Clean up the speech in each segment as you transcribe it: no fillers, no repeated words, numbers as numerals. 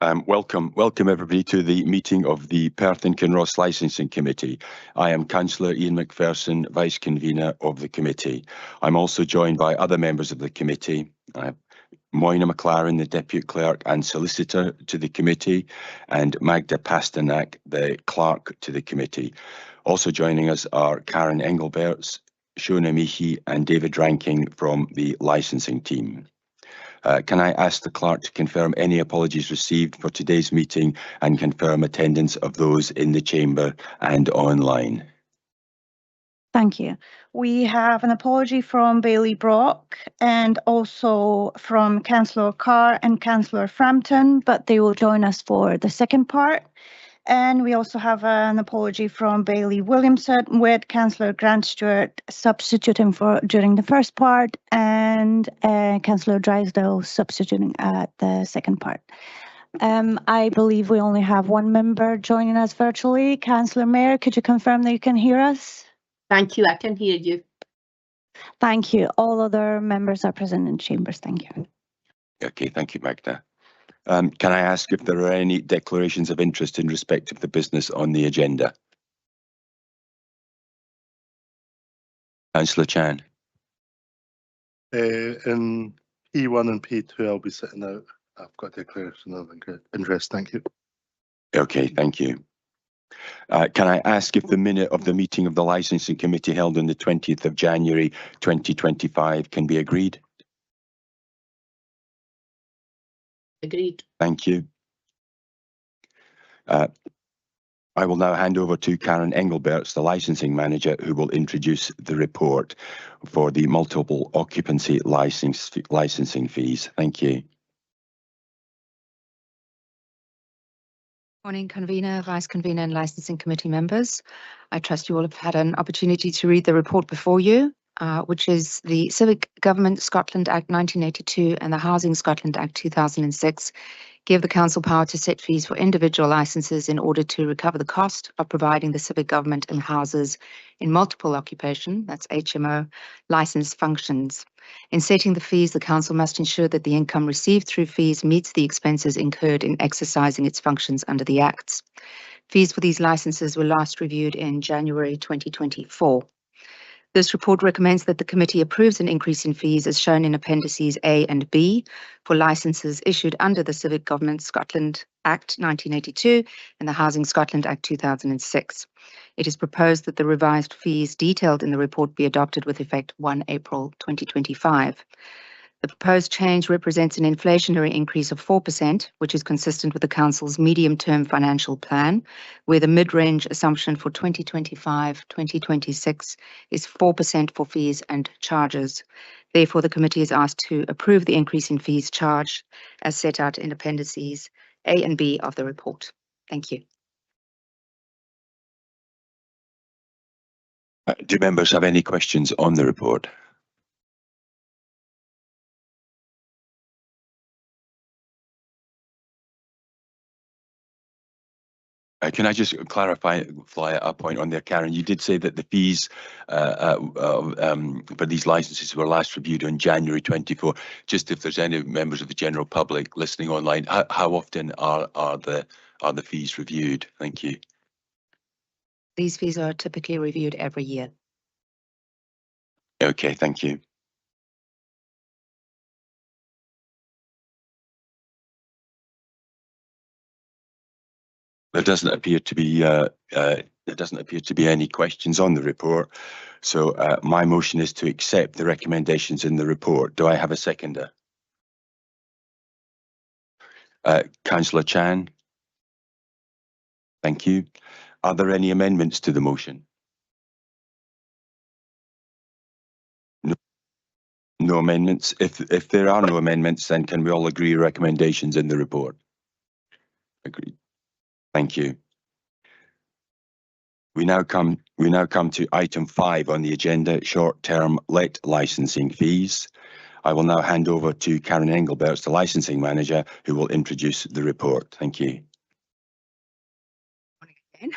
Welcome everybody to the meeting of the Perth and Kinross Licensing Committee. I am Councillor Ian Macpherson, Vice Convener of the committee. I'm also joined by other members of the committee. Moina McLaren, the Deputy Clerk and Solicitor to the committee, and Magda Pasternak, the Clerk to the committee. Also joining us are Karen Engelberts, Shona Mihi and David Ranking from the licensing team. Can I ask the clerk to confirm any apologies received for today's meeting and confirm attendance of those in the chamber and online? Thank you. We have an apology from Bailey Brock and also from Councillor Carr and Councillor Frampton, but they will join us for the second part. And we also have an apology from Bailey Williamson with Councillor Grant Stewart substituting for during the first part and Councillor Drysdale substituting at the second part. I believe we only have one member joining us virtually. Councillor Mayer, could you confirm that you can hear us? Thank you, I can hear you. Thank you. All other members are present in chambers. Thank you. Okay, thank you, Magda. Can I ask if there are any declarations of interest in respect of the business on the agenda? Councillor Chan. In P1 and P2, I'll be sitting out. I've got a declaration of interest. Thank you. Okay, thank you. Can I ask if the minute of the meeting of the Licensing Committee held on the 20th of January 2025 can be agreed? Agreed. Thank you. I will now hand over to Karen Engelberts, the Licensing Manager, who will introduce the report for the multiple occupancy licensing fees. Thank you. Morning, Convener, Vice Convener and Licensing Committee members. I trust you all have had an opportunity to read the report before you, which is the Civic Government Scotland Act 1982 and the Housing Scotland Act 2006 give the council power to set fees for individual licences in order to recover the cost of providing the civic government and houses in multiple occupation, that's HMO, licensed functions. In setting the fees, the council must ensure that the income received through fees meets the expenses incurred in exercising its functions under the Acts. Fees for these licences were last reviewed in January 2024. This report recommends that the committee approves an increase in fees as shown in Appendices A and B for licences issued under the Civic Government Scotland Act 1982 and the Housing Scotland Act 2006. It is proposed that the revised fees detailed in the report be adopted with effect 1 April 2025. The proposed change represents an inflationary increase of 4%, which is consistent with the Council's medium-term financial plan, where the mid-range assumption for 2025-2026 is 4% for fees and charges. Therefore, the committee is asked to approve the increase in fees charged as set out in Appendices A and B of the report. Thank you. Do members have any questions on the report? Can I just clarify a point on there, Karen? You did say that the fees for these licenses were last reviewed on January 24. Just if there's any members of the general public listening online, how often are the fees reviewed? Thank you. These fees are typically reviewed every year. Okay, thank you. There doesn't appear to be any questions on the report, so my motion is to accept the recommendations in the report. Do I have a seconder? Councillor Chan. Thank you. Are there any amendments to the motion? No amendments. If there are no amendments, then can we all agree recommendations in the report? Agreed. Thank you. We now come to item 5 on the agenda, short-term let licensing fees. I will now hand over to Karen Engelberts, the licensing manager, who will introduce the report. Thank you. Morning again.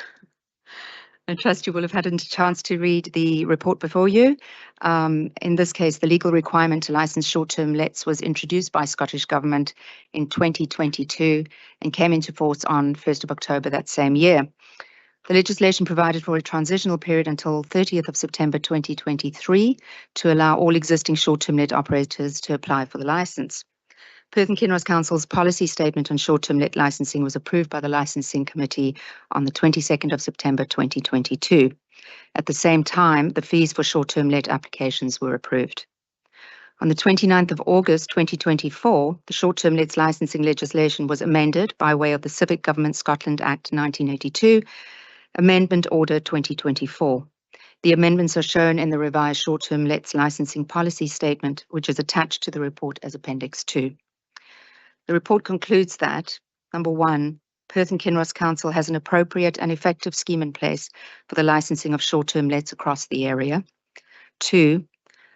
I trust you will have had a chance to read the report before you. In this case, the legal requirement to license short-term lets was introduced by Scottish Government in 2022 and came into force on 1st of October that same year. The legislation provided for a transitional period until 30th of September 2023 to allow all existing short-term let operators to apply for the license. Perth and Kinross Council's policy statement on short-term let licensing was approved by the Licensing Committee on the 22nd of September 2022. At the same time, the fees for short-term let applications were approved. On the 29th of August 2024, the short-term lets licensing legislation was amended by way of the Civic Government Scotland Act 1982, Amendment Order 2024. The amendments are shown in the revised short-term lets licensing policy statement, which is attached to the report as Appendix 2. The report concludes that, number one, Perth and Kinross Council has an appropriate and effective scheme in place for the licensing of short-term lets across the area. Two,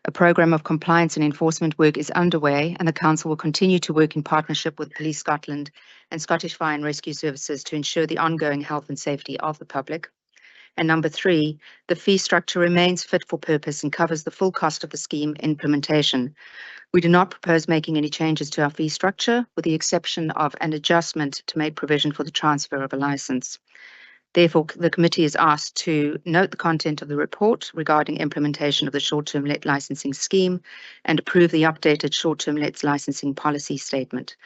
a program of compliance and enforcement work is underway, and the Council will continue to work in partnership with Police Scotland and Scottish Fire and Rescue Services to ensure the ongoing health and safety of the public. And number three, the fee structure remains fit for purpose and covers the full cost of the scheme implementation. We do not propose making any changes to our fee structure, with the exception of an adjustment to make provision for the transfer of a license. Therefore, the committee is asked to note the content of the report regarding implementation of the short-term let licensing scheme and approve the updated short-term lets licensing policy statement.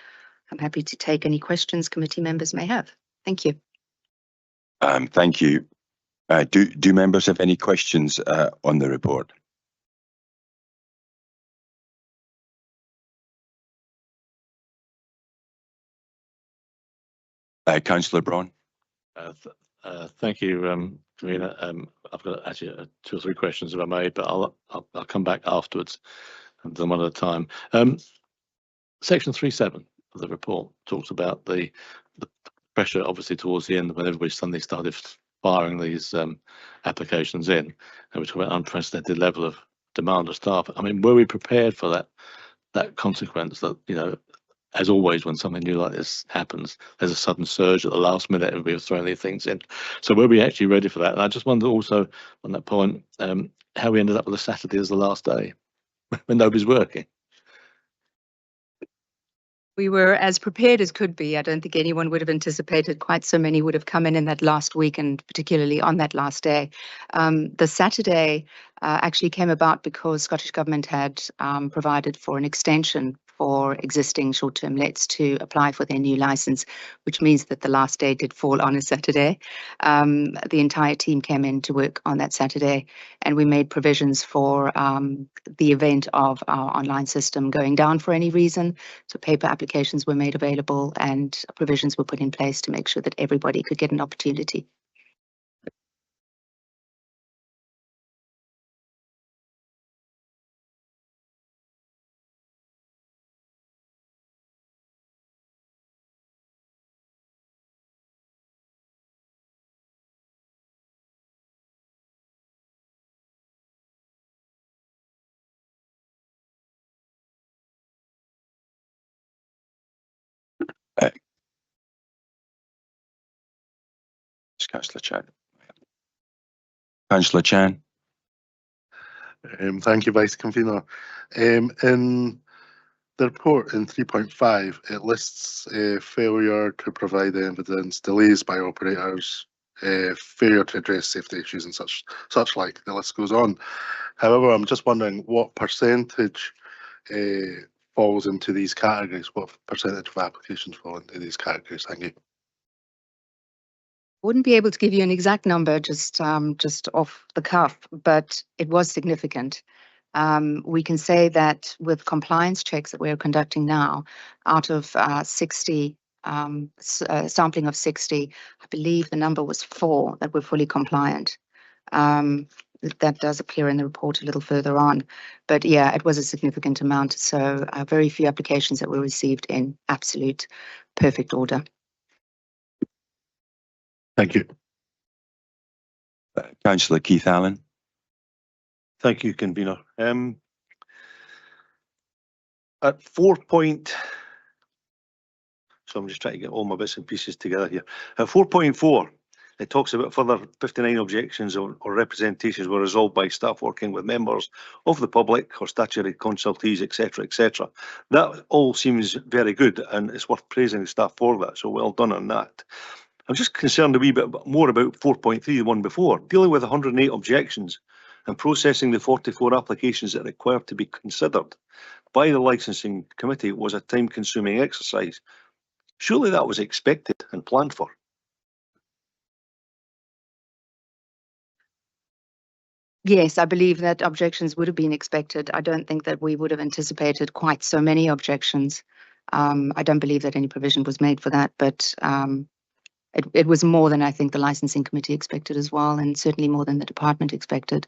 I'm happy to take any questions committee members may have. Thank you. Thank you. Do members have any questions on the report? Councillor Braun. Thank you, Convener. I've got actually 2 or 3 questions if I may, but I'll come back afterwards and then one at a time. Section 3.7 of the report talks about the pressure, obviously towards the end when everybody suddenly started firing these applications in, and we talk about unprecedented level of demand of staff. I mean, were we prepared for that consequence that, you know, as always, when something new like this happens, there's a sudden surge at the last minute, everybody was throwing these things in. So were we actually ready for that? And I just wonder also on that point, how we ended up with a Saturday as the last day when nobody's working. We were as prepared as could be. I don't think anyone would have anticipated quite so many would have come in that last week, and particularly on that last day. The Saturday actually came about because Scottish Government had provided for an extension for existing short-term lets to apply for their new license, which means that the last day did fall on a Saturday. The entire team came in to work on that Saturday, and we made provisions for the event of our online system going down for any reason. So paper applications were made available and provisions were put in place to make sure that everybody could get an opportunity. Councillor Chan. Councillor Chan. Thank you, Vice Convener. In the report in 3.5, it lists failure to provide evidence, delays by operators, failure to address safety issues and such like. The list goes on. However, I'm just wondering what percentage falls into these categories. What percentage of applications fall into these categories? Thank you. Wouldn't be able to give you an exact number just off the cuff, but it was significant. We can say that with compliance checks that we're conducting now, out of 60 sampling of 60, I believe the number was 4 that were fully compliant. That does appear in the report a little further on, but yeah, it was a significant amount. So very few applications that were received in absolute perfect order. Thank you. Councillor Keith Allen. Thank you, Convener. At 4 point, so I'm just trying to get all my bits and pieces together here. At 4.4, it talks about further 59 objections or representations were resolved by staff working with members of the public or statutory consultees, etc., etc. That all seems very good, and it's worth praising the staff for that. So well done on that. I'm just concerned a wee bit more about 4.3, the one before, dealing with 108 objections and processing the 44 applications that are required to be considered by the licensing committee was a time-consuming exercise. Surely that was expected and planned for. Yes, I believe that objections would have been expected. I don't think that we would have anticipated quite so many objections. I don't believe that any provision was made for that, but it was more than I think the licensing committee expected as well, and certainly more than the department expected.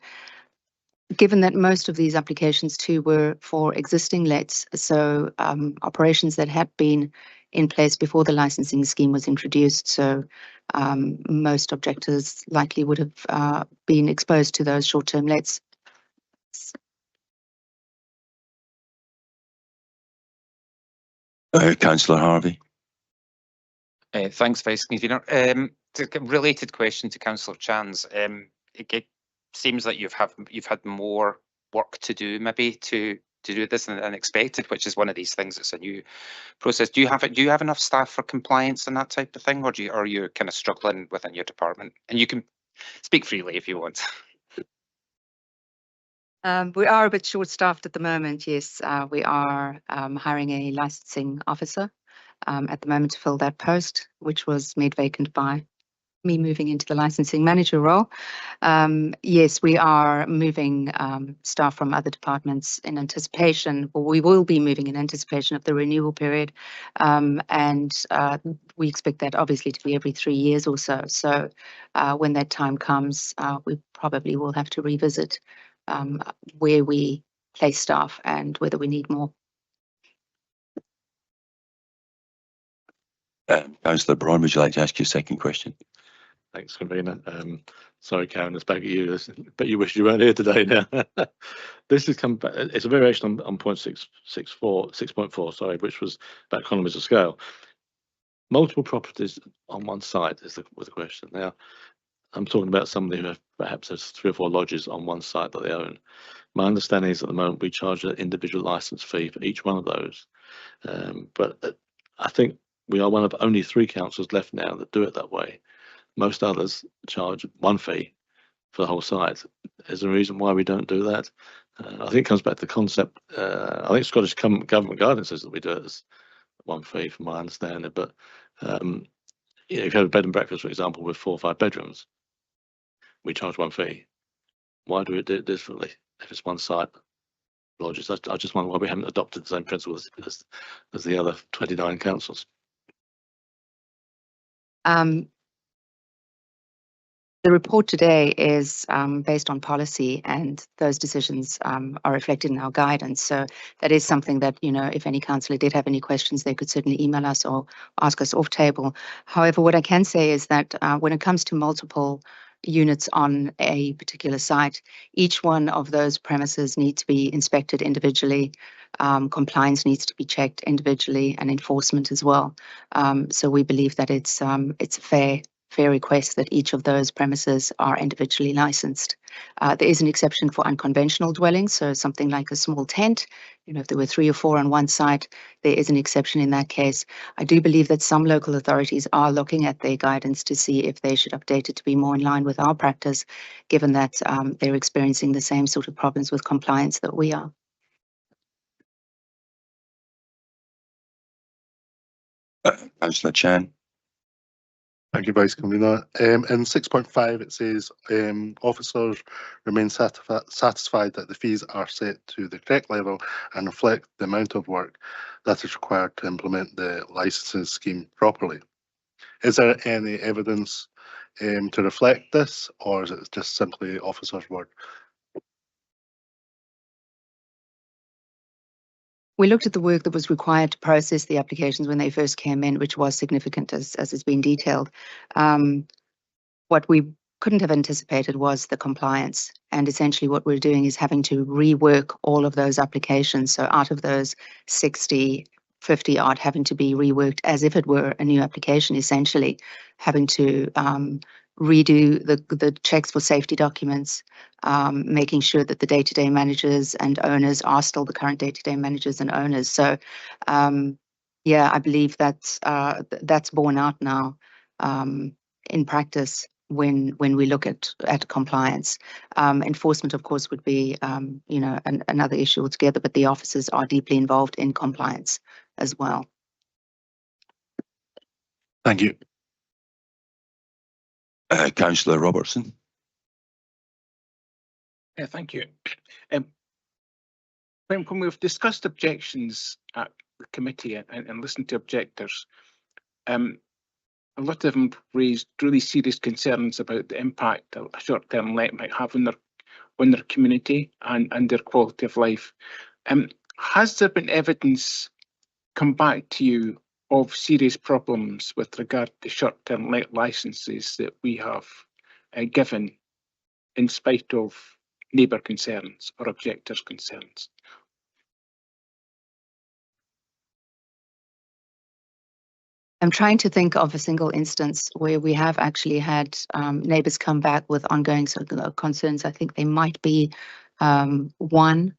Given that most of these applications too were for existing lets, so operations that had been in place before the licensing scheme was introduced, so most objectors likely would have been exposed to those short-term lets. Councillor Harvey. Thanks, Vice Convener. A related question to Councillor Chan's. It seems like you've had more work to do, maybe to do this than expected, which is one of these things. It's a new process. Do you have enough staff for compliance and that type of thing, or are you kind of struggling within your department? And you can speak freely if you want. We are a bit short-staffed at the moment. Yes, we are hiring a licensing officer at the moment to fill that post, which was made vacant by me moving into the licensing manager role. Yes, we are moving staff from other departments in anticipation, or we will be moving in anticipation of the renewal period. And we expect that obviously to be every 3 years or so. So when that time comes, we probably will have to revisit where we place staff and whether we need more. Councillor Braun, would you like to ask your second question? Thanks, Convener. Sorry, Karen, it's back at you. But you wish you weren't here today now. This has come back. It's a variation on point 6.4, sorry, which was about economies of scale. Multiple properties on one site was the question. Now, I'm talking about somebody who perhaps has 3 or 4 lodges on one site that they own. My understanding is at the moment we charge an individual license fee for each one of those. But I think we are one of only 3 councils left now that do it that way. Most others charge one fee for the whole site. Is there a reason why we don't do that? I think it comes back to the concept. I think Scottish government guidance says that we do it as one fee, from my understanding. But if you have a bed and breakfast, for example, with 4 or 5 bedrooms, we charge one fee. Why do we do it differently if it's one site lodges? I just wonder why we haven't adopted the same principle as the other 29 councils. The report today is based on policy, and those decisions are reflected in our guidance. So that is something that, if any councillor did have any questions, they could certainly email us or ask us off table. However, what I can say is that when it comes to multiple units on a particular site, each one of those premises needs to be inspected individually. Compliance needs to be checked individually, and enforcement as well. So we believe that it's a fair request that each of those premises are individually licensed. There is an exception for unconventional dwellings, so something like a small tent. If there were 3 or 4 on one site, there is an exception in that case. I do believe that some local authorities are looking at their guidance to see if they should update it to be more in line with our practice, given that they're experiencing the same sort of problems with compliance that we are. Councillor Chan. Thank you, Vice Convener. In 6.5, it says officers remain satisfied that the fees are set to the correct level and reflect the amount of work that is required to implement the licensing scheme properly. Is there any evidence to reflect this, or is it just simply officers' word? We looked at the work that was required to process the applications when they first came in, which was significant, as has been detailed. What we couldn't have anticipated was the compliance. And essentially what we're doing is having to rework all of those applications. So out of those 60, 50 odd having to be reworked as if it were a new application, essentially having to redo the checks for safety documents, making sure that the day-to-day managers and owners are still the current day-to-day managers and owners. So, yeah, I believe that's borne out now in practice when we look at compliance. Enforcement, of course, would be another issue altogether, but the officers are deeply involved in compliance as well. Thank you. Councillor Robertson. Yeah, thank you. When we've discussed objections at the committee and listened to objectors, a lot of them raised really serious concerns about the impact a short-term let might have on their community and their quality of life. Has there been evidence come back to you of serious problems with regard to short-term let licenses that we have given in spite of neighbour concerns or objectors' concerns? I'm trying to think of a single instance where we have actually had neighbours come back with ongoing concerns. I think there might be one,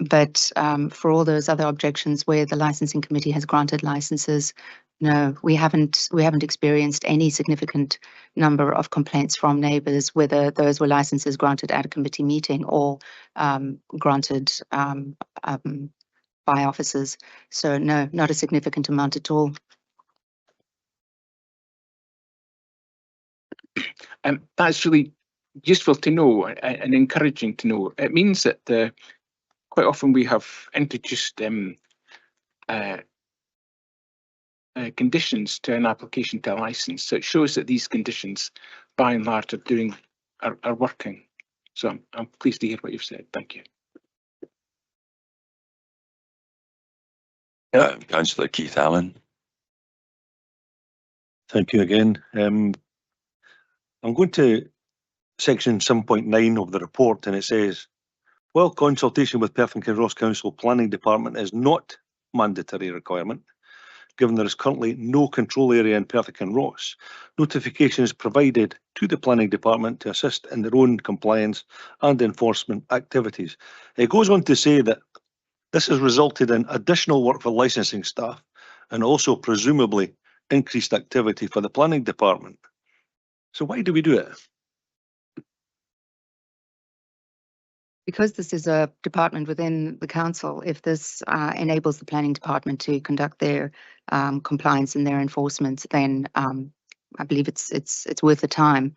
but for all those other objections where the licensing committee has granted licenses, no, we haven't experienced any significant number of complaints from neighbours, whether those were licenses granted at a committee meeting or granted by officers. So no, not a significant amount at all. That's really useful to know and encouraging to know. It means that quite often we have introduced conditions to an application to a license. So it shows that these conditions, by and large, are working. So I'm pleased to hear what you've said. Thank you. Councillor Keith Allen. Thank you again. I'm going to section 7.9 of the report, and it says, while consultation with Perth and Kinross Council Planning Department is not mandatory requirement, given there is currently no control area in Perth and Kinross, notification is provided to the Planning Department to assist in their own compliance and enforcement activities. It goes on to say that this has resulted in additional work for licensing staff and also presumably increased activity for the Planning Department. So why do we do it? Because this is a department within the council, if this enables the planning department to conduct their compliance and their enforcement, then I believe it's worth the time.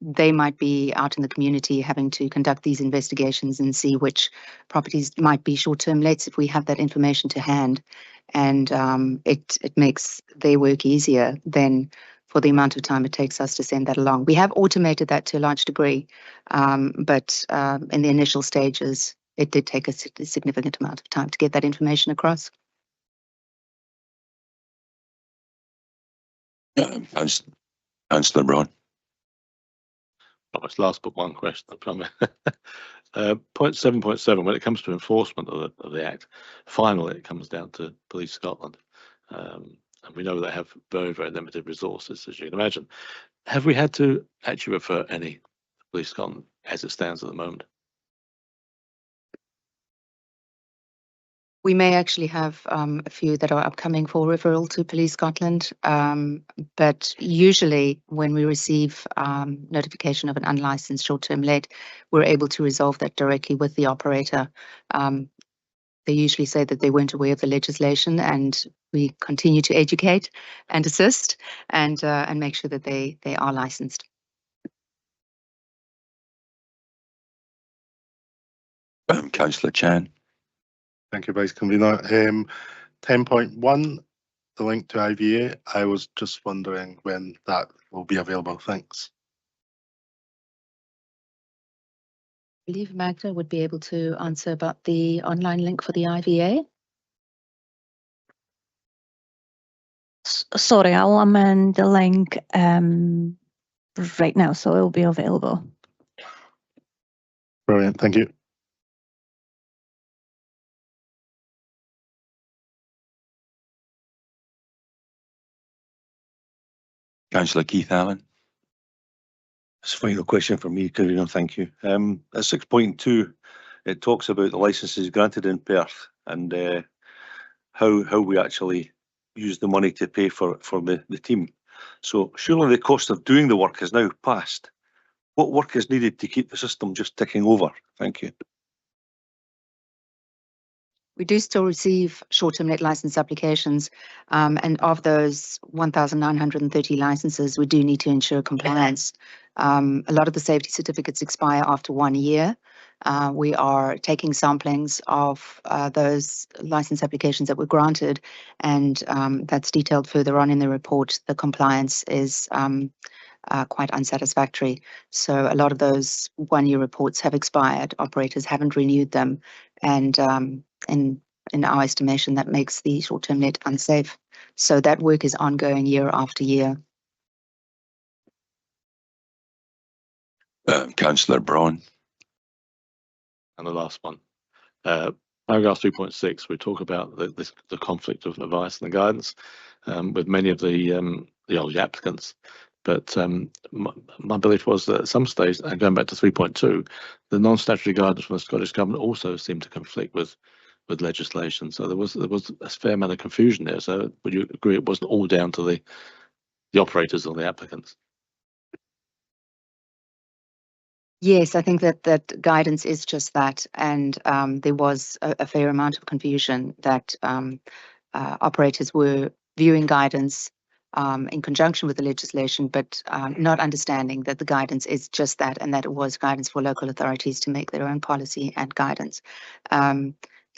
They might be out in the community having to conduct these investigations and see which properties might be short-term lets if we have that information to hand, and it makes their work easier than for the amount of time it takes us to send that along. We have automated that to a large degree, but in the initial stages, it did take a significant amount of time to get that information across. Councillor Brown. It's last but one question. Point 7.7, when it comes to enforcement of the Act, finally it comes down to Police Scotland. And we know they have very, very limited resources, as you can imagine. Have we had to actually refer any to Police Scotland as it stands at the moment? We may actually have a few that are upcoming for referral to Police Scotland, but usually when we receive notification of an unlicensed short-term let, we're able to resolve that directly with the operator. They usually say that they weren't aware of the legislation, and we continue to educate and assist and make sure that they are licensed. Councillor Chan. Thank you, Vice Convener. 10.1, the link to IVA. I was just wondering when that will be available. Thanks. I believe Magda would be able to answer about the online link for the IVA. Sorry, I'll amend the link right now, so it will be available. Brilliant. Thank you. Councillor Keith Allen. It's a final question for me, Karina, thank you. At 6.2, it talks about the licenses granted in Perth and how we actually use the money to pay for the team. So surely the cost of doing the work is now past. What work is needed to keep the system just ticking over? Thank you. We do still receive short-term let license applications, and of those 1,930 licenses, we do need to ensure compliance. A lot of the safety certificates expire after 1 year. We are taking samplings of those license applications that were granted, and that's detailed further on in the report. The compliance is quite unsatisfactory. So a lot of those 1 year reports have expired. Operators haven't renewed them, and in our estimation, that makes the short-term let unsafe. So that work is ongoing year after year. Councillor Braun. And the last one. Paragraph 3.6, we talk about the conflict of advice and the guidance with many of the applicants. But my belief was that at some stage, and going back to 3.2, the non-statutory guidance from the Scottish Government also seemed to conflict with legislation. So there was a fair amount of confusion there. So would you agree it wasn't all down to the operators or the applicants? Yes, I think that guidance is just that, and there was a fair amount of confusion that operators were viewing guidance in conjunction with the legislation, but not understanding that the guidance is just that, and that it was guidance for local authorities to make their own policy and guidance.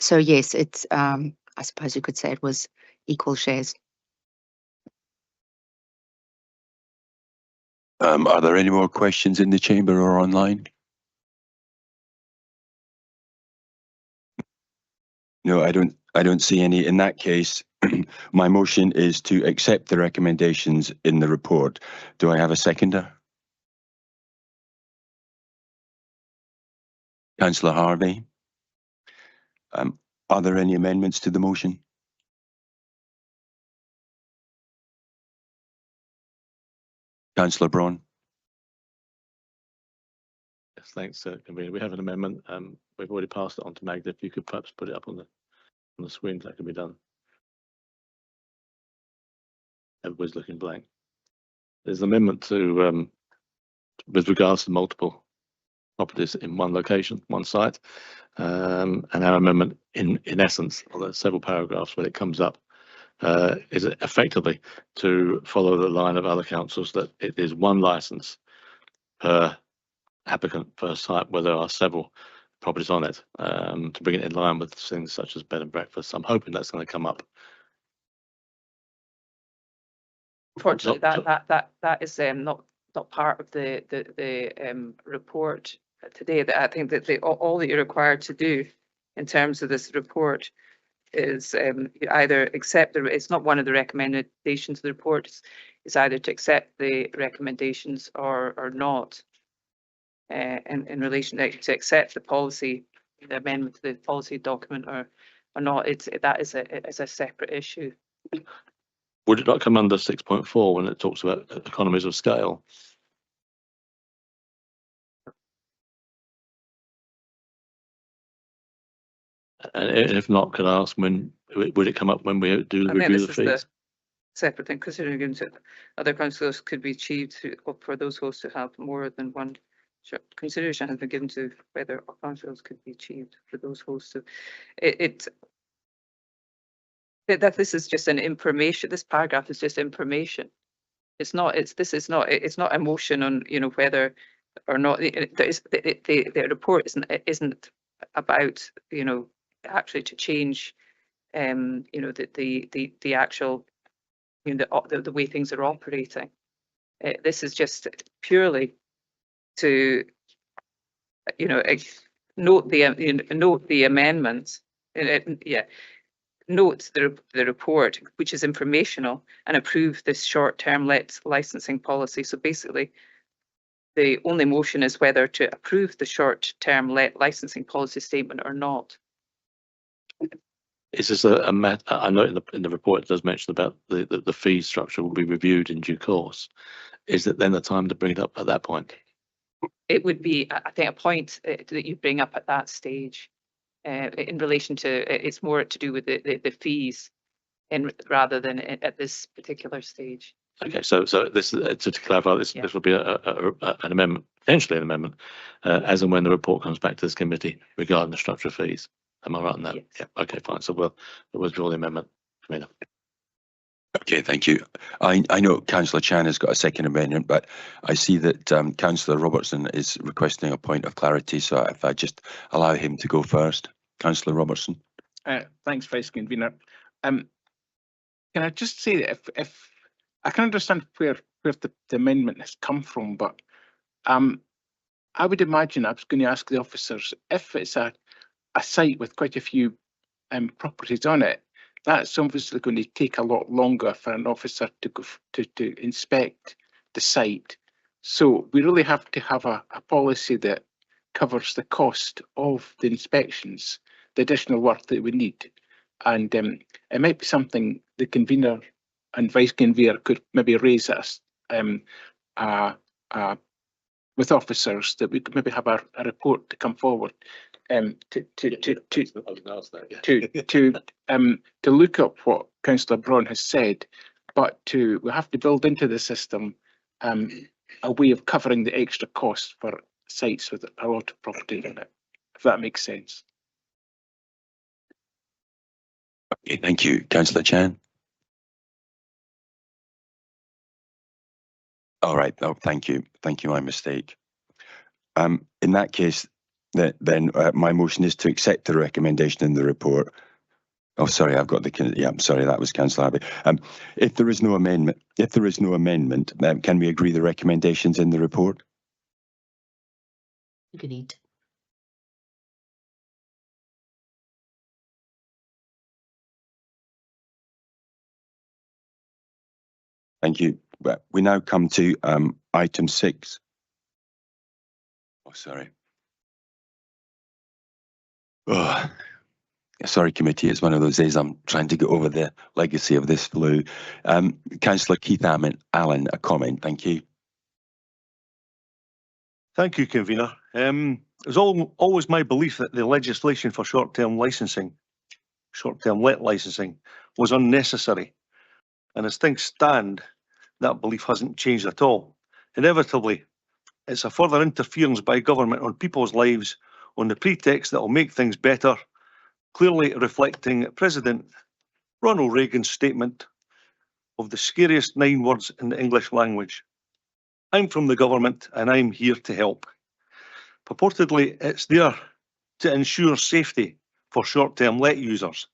So yes, it's I suppose you could say it was equal shares. Are there any more questions in the chamber or online? No, I don't see any. In that case, my motion is to accept the recommendations in the report. Do I have a seconder? Councillor Harvey. Are there any amendments to the motion? Councillor Braun. Yes, thanks, Convener. We have an amendment. We've already passed it on to Magda. If you could perhaps put it up on the screen, that can be done. Everybody's looking blank. There's an amendment to with regards to multiple properties in one location, one site, and our amendment in essence, although several paragraphs when it comes up, is effectively to follow the line of other councils that it is one license per applicant per site where there are several properties on it, to bring it in line with things such as bed and breakfast. I'm hoping that's going to come up. Unfortunately, that is not part of the report today. That I think that all that you're required to do in terms of this report is either accept it's not one of the recommendations of the report. It's either to accept the recommendations or not. In relation to accept the policy, the amendment to the policy document or not, that is a separate issue. Would it not come under 6.4 when it talks about economies of scale? And if not, could I ask when would it come up when we do the review of the fees? Separate thing, considering other councils could be achieved for those hosts to have more than one. Consideration has been given to whether councils could be achieved for those hosts. So that this is just an information. This paragraph is just information. It's not. This is not. It's not a motion on whether or not the report isn't about actually to change the actual the way things are operating. This is just purely to note the amendments. Note the report, which is informational, and approve this short-term licensing policy. So basically, the only motion is whether to approve the short-term licensing policy statement or not. Is this a matter? I know in the report it does mention about the fee structure will be reviewed in due course. Is it then the time to bring it up at that point? it would be, I think, a point that you bring up at that stage in relation to, it's more to do with the fees rather than at this particular stage. Okay, so this, to clarify, this will be an amendment, potentially an amendment, as and when the report comes back to this committee regarding the structure of fees. Am I right on that? Yes. Yeah. Okay, fine. So we'll withdraw the amendment. Commissioner. Okay, thank you. I know Councillor Chan has got a second amendment, but I see that Councillor Robertson is requesting a point of clarity. So if I just allow him to go first, Councillor Robertson. Thanks, Vice Convener. Can I just say that if I can understand where the amendment has come from, but I would imagine, I was going to ask the officers, if it's a site with quite a few properties on it, that's obviously going to take a lot longer for an officer to go to inspect the site. So we really have to have a policy that covers the cost of the inspections, the additional work that we need. And it might be something the convener and vice convener could maybe raise us with officers, that we could maybe have a report to come forward to look up what Councillor Braun has said, but we have to build into the system a way of covering the extra cost for sites with a lot of property in it, if that makes sense. Okay, thank you. Councillor Chan. All right. Oh, thank you. Thank you. My mistake. In that case, then my motion is to accept the recommendation in the report. Oh, sorry, I've got the. Yeah, I'm sorry, that was Councillor Abbey. If there is no amendment, can we agree the recommendations in the report? Agreed. Thank you. We now come to item 6. Oh, sorry. Oh, sorry, committee. It's one of those days I'm trying to get over the legacy of this flu. Councillor Keith Allen, a comment. Thank you. Thank you, Convener. It was always my belief that the legislation for short-term licensing, short-term let licensing, was unnecessary. And as things stand, that belief hasn't changed at all. Inevitably, it's a further interference by government on people's lives on the pretext that will make things better, clearly reflecting President Ronald Reagan's statement of the scariest 9 words in the English language. I'm from the government and I'm here to help. Purportedly, it's there to ensure safety for short-term let users,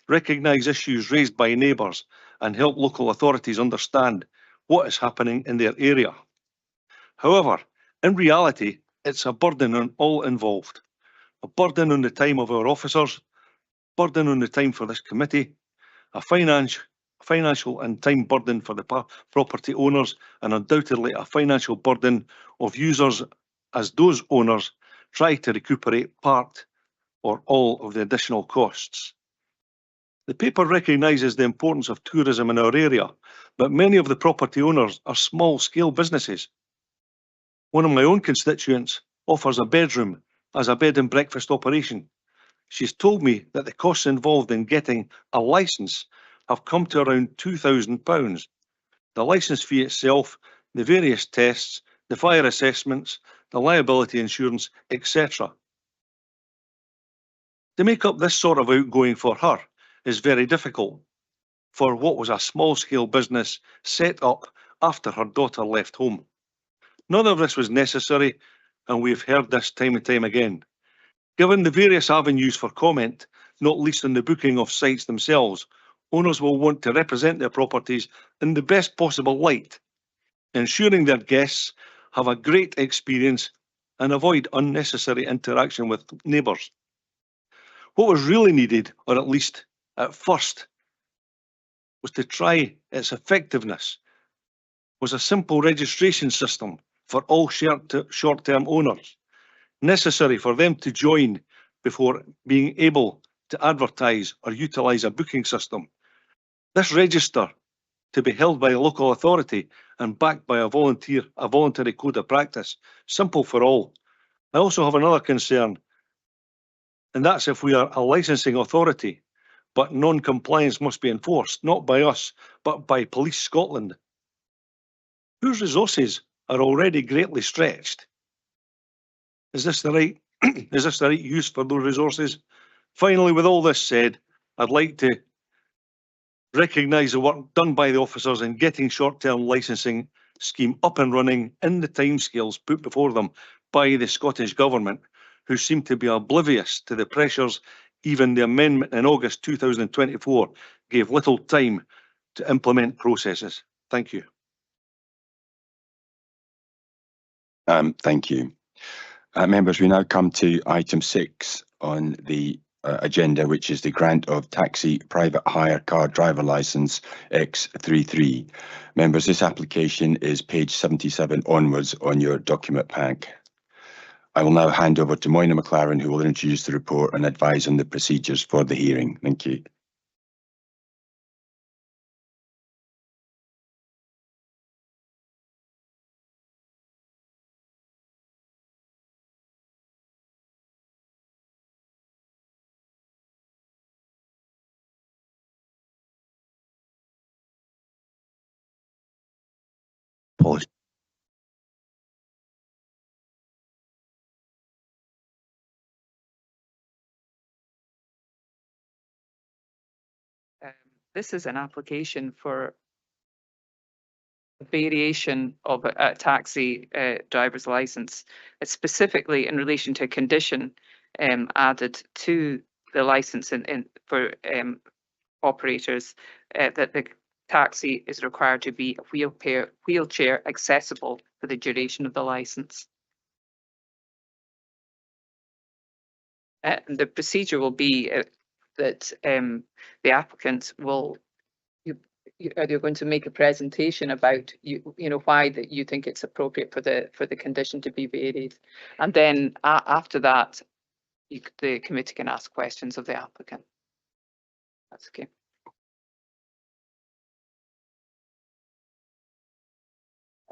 recognise issues raised by neighbours and help local authorities understand what is happening in their area. However, in reality, it's a burden on all involved, a burden on the time of our officers, burden on the time for this committee, a financial and time burden for the property owners, and undoubtedly a financial burden of users as those owners try to recuperate part or all of the additional costs. The paper recognises the importance of tourism in our area, but many of the property owners are small-scale businesses. One of my own constituents offers a bedroom as a bed and breakfast operation. She's told me that the costs involved in getting a licence have come to around £2,000. The licence fee itself, the various tests, the fire assessments, the liability insurance, etc. To make up this sort of outgoing for her is very difficult for what was a small-scale business set up after her daughter left home. None of this was necessary, and we've heard this time and time again. Given the various avenues for comment, not least in the booking of sites themselves, owners will want to represent their properties in the best possible light, ensuring their guests have a great experience and avoid unnecessary interaction with neighbours. What was really needed, or at least at first, was to try its effectiveness, was a simple registration system for all short-term owners, necessary for them to join before being able to advertise or utilise a booking system. This register to be held by a local authority and backed by a voluntary code of practice. Simple for all. I also have another concern, and that's if we are a licensing authority, but non-compliance must be enforced, not by us, but by Police Scotland, whose resources are already greatly stretched. Is this the right use for those resources? Finally, with all this said, I'd like to recognise the work done by the officers in getting short-term licensing scheme up and running in the timescales put before them by the Scottish Government, who seem to be oblivious to the pressures. Even the amendment in August 2024 gave little time to implement processes. Thank you. Thank you. Members, we now come to item 6 on the agenda, which is the grant of taxi private hire car driver licence X33. Members, this application is page 77 onwards on your document pack. I will now hand over to Moyna McLaren, who will introduce the report and advise on the procedures for the hearing. Thank you. Apologies. This is an application for a variation of a taxi driver's license. It's specifically in relation to a condition added to the license for operators that the taxi is required to be wheelchair accessible for the duration of the license. The procedure will be that the applicant will you're going to make a presentation about why that you think it's appropriate for the condition to be varied, and then after that the committee can ask questions of the applicant. That's okay.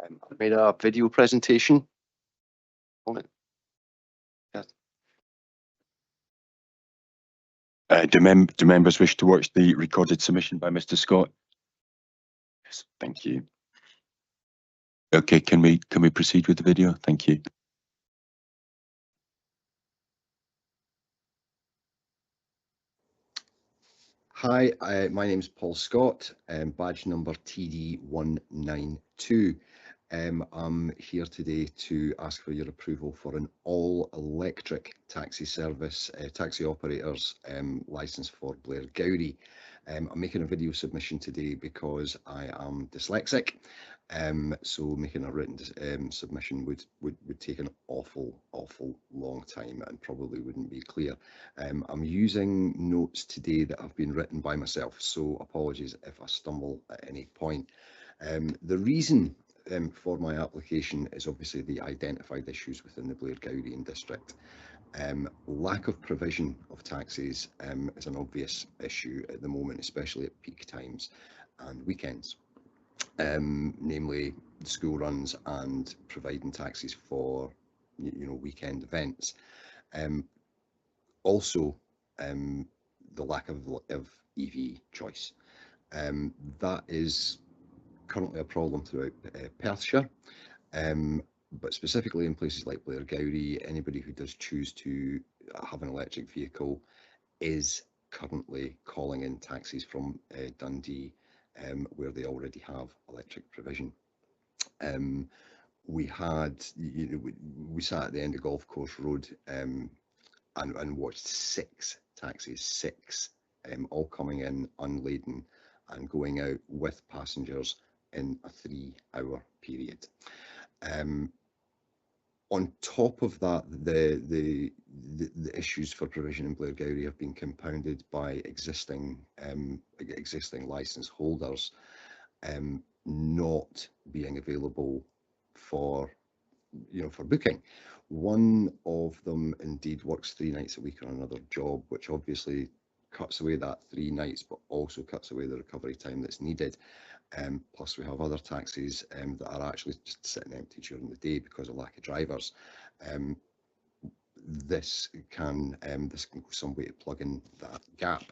I made a video presentation on it. Yes. Do members wish to watch the recorded submission by Mr. Scott? Yes, thank you. Okay, can we proceed with the video? Thank you. Hi, my name's Paul Scott, badge number TD192. I'm here today to ask for your approval for an all-electric taxi service, taxi operators licence for Blairgowrie. I'm making a video submission today because I am dyslexic, so making a written submission would take an awful long time and probably wouldn't be clear. I'm using notes today that have been written by myself, so apologies if I stumble at any point. The reason for my application is obviously the identified issues within the Blairgowrie district. Lack of provision of taxis is an obvious issue at the moment, especially at peak times and weekends, namely school runs and providing taxis for weekend events. Also, the lack of EV choice. That is currently a problem throughout Perthshire, but specifically in places like Blairgowrie, anybody who does choose to have an electric vehicle is currently calling in taxis from Dundee, where they already have electric provision. We had, we sat at the end of Golf Course Road and watched 6 taxis, all coming in unladen and going out with passengers in a 3-hour period. On top of that, the issues for provision in Blairgowrie have been compounded by existing licence holders not being available for booking. One of them indeed works 3 nights a week on another job, which obviously cuts away that 3 nights, but also cuts away the recovery time that's needed. Plus we have other taxis that are actually just sitting empty during the day because of lack of drivers. This can go some way to plug in that gap.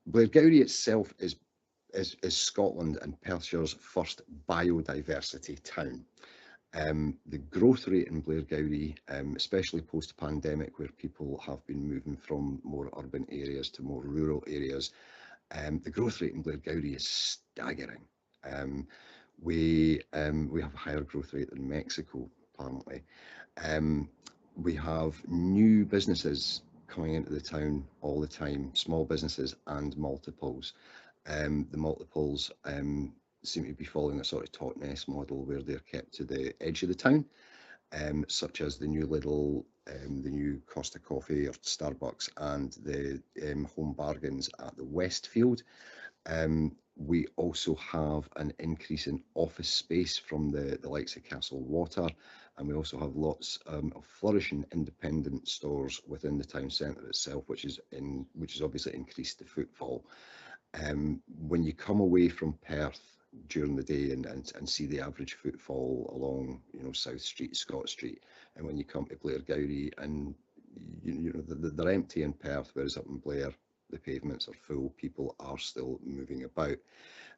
Blairgowrie itself is Scotland and Perthshire's first biodiversity town. The growth rate in Blairgowrie, especially post-pandemic, where people have been moving from more urban areas to more rural areas, the growth rate in Blairgowrie is staggering. We have a higher growth rate than Mexico, apparently. We have new businesses coming into the town all the time, small businesses and multiples. The multiples seem to be following a sort of Totnes model where they're kept to the edge of the town, such as the new Lidl, the new Costa Coffee or Starbucks, and the Home Bargains at the Westfield. We also have an increase in office space from the likes of Castle Water, and we also have lots of flourishing independent stores within the town centre itself, which is obviously increased the footfall. When you come away from Perth during the day and see the average footfall along, South Street, Scott Street, and when you come to Blairgowrie, and they're empty in Perth, whereas up in Blair the pavements are full, people are still moving about.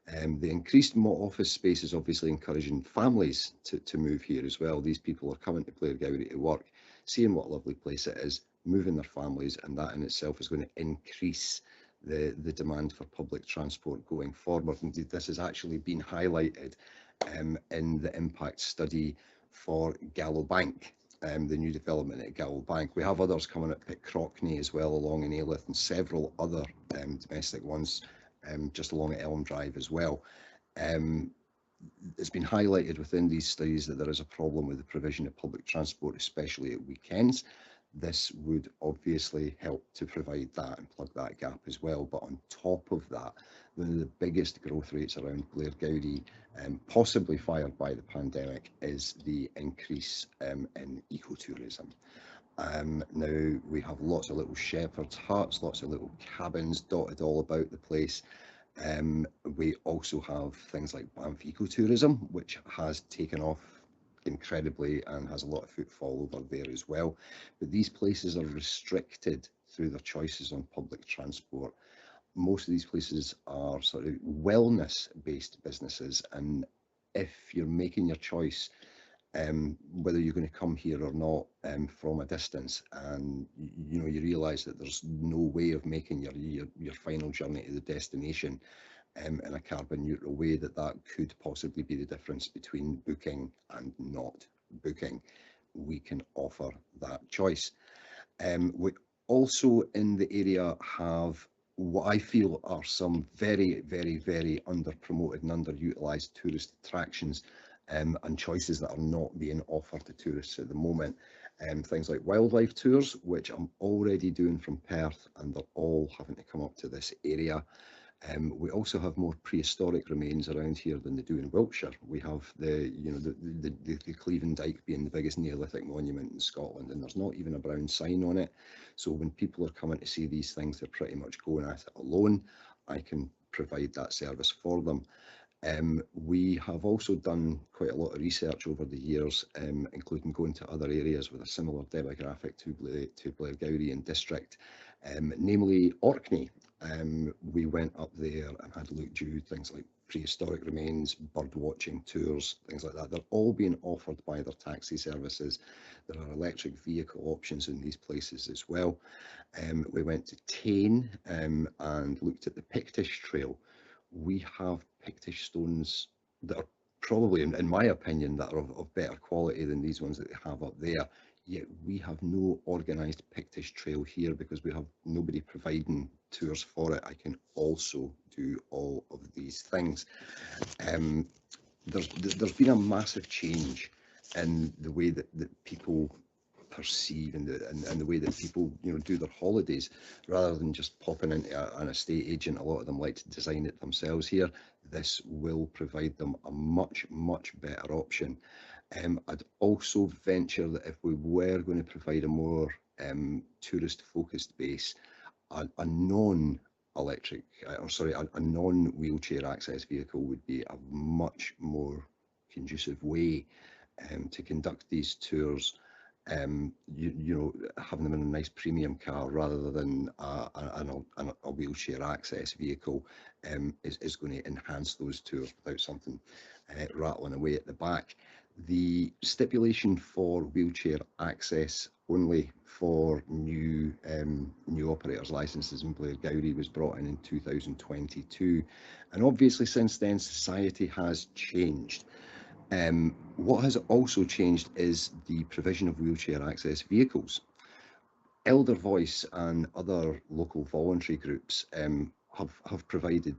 The increased office space is obviously encouraging families to move here as well. These people are coming to Blairgowrie to work, seeing what a lovely place it is, moving their families, and that in itself is going to increase the demand for public transport going forward. Indeed, this has actually been highlighted in the impact study for Gallowbank, the new development at Gallowbank. We have others coming up at Crockney as well, along in Alyth, and several other domestic ones just along at Elm Drive as well. It's been highlighted within these studies that there is a problem with the provision of public transport, especially at weekends. This would obviously help to provide that and plug that gap as well. But on top of that, one of the biggest growth rates around Blairgowrie, possibly fired by the pandemic, is the increase in ecotourism. Now we have lots of little shepherd's huts, lots of little cabins dotted all about the place. We also have things like Banff Ecotourism, which has taken off incredibly and has a lot of footfall over there as well. But these places are restricted through their choices on public transport. Most of these places are sort of wellness-based businesses, and if you're making your choice whether you're going to come here or not from a distance, and you realise that there's no way of making your final journey to the destination in a carbon neutral way, that could possibly be the difference between booking and not booking. We can offer that choice. We also in the area have what I feel are some very, very, very under-promoted and underutilised tourist attractions and choices that are not being offered to tourists at the moment. Things like wildlife tours, which I'm already doing from Perth, and they're all having to come up to this area. We also have more prehistoric remains around here than they do in Wiltshire. We have the Cleven Dyke being the biggest Neolithic monument in Scotland, and there's not even a brown sign on it. So when people are coming to see these things, they're pretty much going at it alone. I can provide that service for them. We have also done quite a lot of research over the years, including going to other areas with a similar demographic to Blairgowrie and district, namely Orkney. We went up there and had a look through things like prehistoric remains, bird watching tours, things like that. They're all being offered by their taxi services. There are electric vehicle options in these places as well. We went to Tain and looked at the Pictish Trail. We have Pictish stones that are probably, in my opinion, that are of better quality than these ones that they have up there. Yet we have no organised Pictish Trail here because we have nobody providing tours for it. I can also do all of these things. There's been a massive change in the way that people perceive and the way that people do their holidays, rather than just popping into an estate agent. A lot of them like to design it themselves here. This will provide them a much better option. I'd also venture that if we were going to provide a more tourist focused base, a non electric, or sorry, a non-wheelchair access vehicle would be a much more conducive way to conduct these tours. You know, having them in a nice premium car rather than a wheelchair access vehicle is going to enhance those tours without something rattling away at the back. The stipulation for wheelchair access only for new operators licenses in Blairgowrie was brought in 2022, and obviously since then society has changed. What has also changed is the provision of wheelchair access vehicles. Elder Voice and other local voluntary groups have provided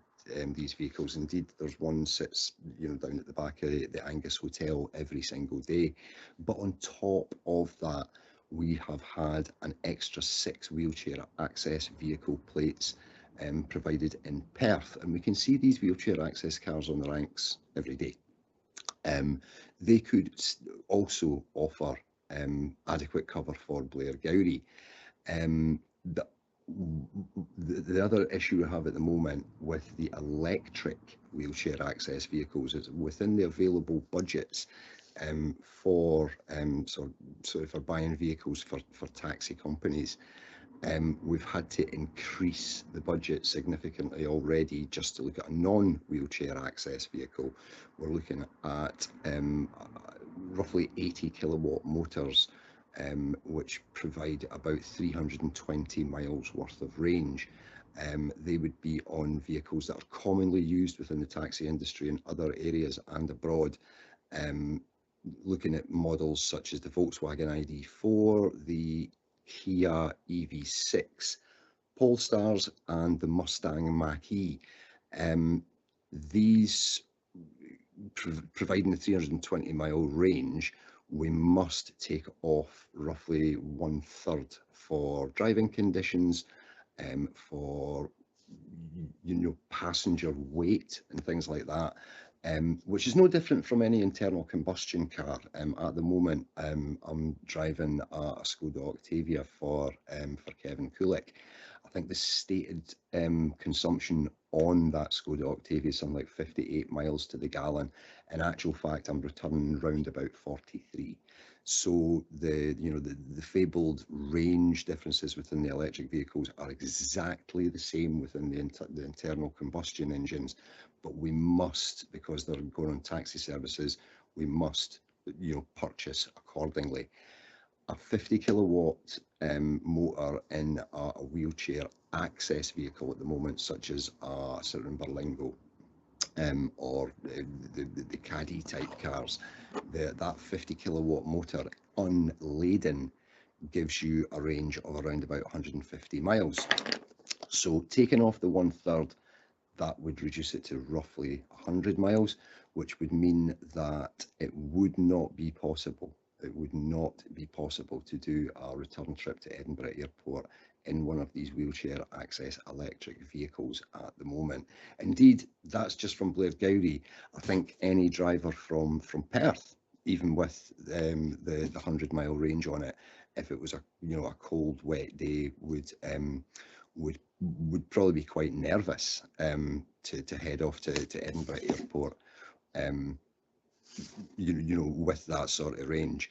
these vehicles. Indeed, there's one sits, you know, down at the back of the Angus Hotel every single day. But on top of that, we have had an extra 6 wheelchair access vehicle plates provided in Perth, and we can see these wheelchair access cars on the ranks every day. They could also offer adequate cover for Blairgowrie. The other issue we have at the moment with the electric wheelchair access vehicles is within the available budgets for buying vehicles for taxi companies. We've had to increase the budget significantly already just to look at a non-wheelchair access vehicle. We're looking at roughly 80 kilowatt motors, which provide about 320 miles worth of range. They would be on vehicles that are commonly used within the taxi industry in other areas and abroad. Looking at models such as the Volkswagen ID4, the Kia EV6 Polestars and the Mustang Mach-E. These providing the 320 mile range, we must take off roughly 1/3 for driving conditions, for passenger weight and things like that, which is no different from any internal combustion car. At the moment, I'm driving a Skoda Octavia for Kevin Kulik. I think the stated consumption on that Skoda Octavia is something like 58 miles to the gallon. In actual fact, I'm returning round about 43. So the fabled range differences within the electric vehicles are exactly the same within the internal combustion engines, but we must, because they're going on taxi services, we must purchase accordingly. A 50 kilowatt motor in a wheelchair access vehicle at the moment, such as a Citroen Berlingo or the Caddy type cars, that 50 kilowatt motor unladen gives you a range of around about 150 miles. So taking off the 1/3, that would reduce it to roughly 100 miles, which would mean that it would not be possible. It would not be possible to do a return trip to Edinburgh Airport in one of these wheelchair access electric vehicles at the moment. Indeed, that's just from Blairgowrie. I think any driver from Perth, even with the 100 mile range on it, if it was a cold, wet day, would probably be quite nervous to head off to Edinburgh Airport. With that sort of range.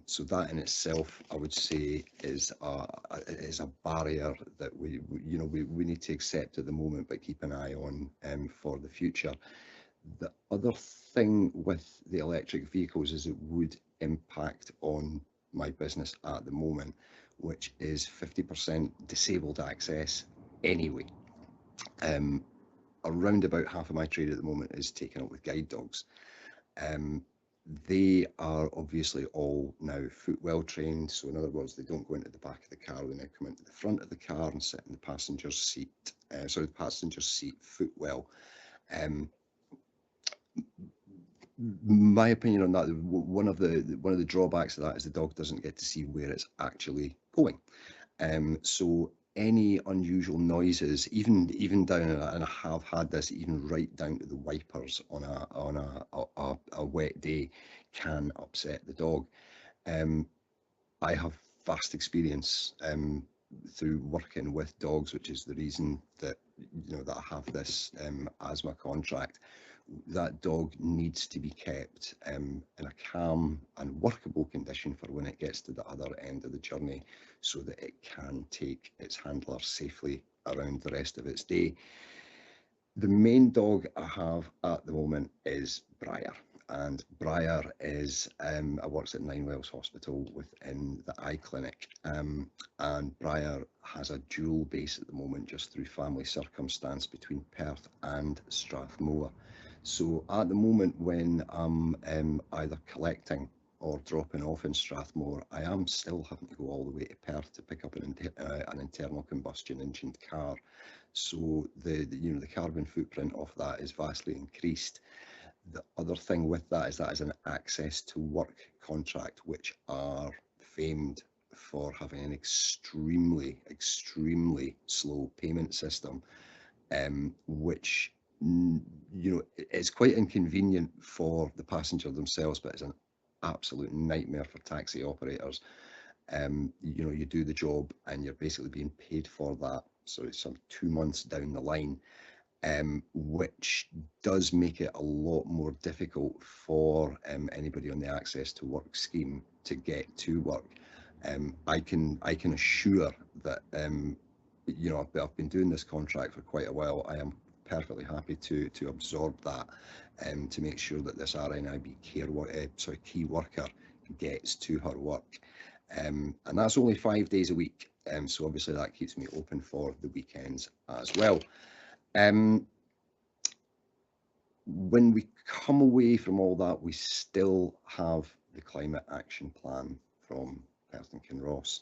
So that in itself, I would say, is a barrier that we need to accept at the moment, but keep an eye on for the future. The other thing with the electric vehicles is it would impact on my business at the moment, which is 50% disabled access anyway. Around about half of my trade at the moment is taken up with guide dogs. They are obviously all now foot well trained, so in other words, they don't go into the back of the car, they now come into the front of the car and sit in the passenger seat, foot well. My opinion on that, one of the drawbacks of that is the dog doesn't get to see where it's actually going. So any unusual noises, even down, and I have had this even right down to the wipers on a wet day, can upset the dog. I have vast experience through working with dogs, which is the reason that that I have this asthma contract. That dog needs to be kept in a calm and workable condition for when it gets to the other end of the journey, so that it can take its handler safely around the rest of its day. The main dog I have at the moment is Briar, and Briar is, works at Ninewells Hospital within the eye clinic, and Briar has a dual base at the moment just through family circumstance between Perth and Strathmore. So at the moment when I'm either collecting or dropping off in Strathmore, I am still having to go all the way to Perth to pick up an internal combustion engine car. So the carbon footprint of that is vastly increased. The other thing with that is an access to work contract, which are famed for having an extremely slow payment system, which is quite inconvenient for the passenger themselves, but it's an absolute nightmare for taxi operators. You do the job and you're basically being paid for that, so it's some 2 months down the line, which does make it a lot more difficult for anybody on the access to work scheme to get to work. I can assure that I've been doing this contract for quite a while. I am perfectly happy to absorb that, to make sure that this RNIB key worker gets to her work, and that's only 5 days a week, so obviously that keeps me open for the weekends as well. When we come away from all that, we still have the climate action plan from Perth and Kinross.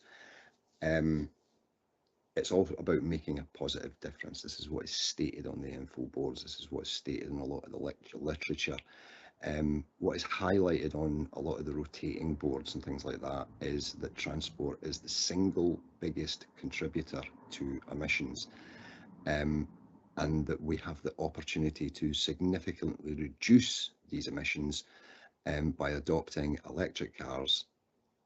It's all about making a positive difference. This is what is stated on the info boards. This is what is stated in a lot of the literature. What is highlighted on a lot of the rotating boards and things like that is that transport is the single biggest contributor to emissions, and that we have the opportunity to significantly reduce these emissions by adopting electric cars,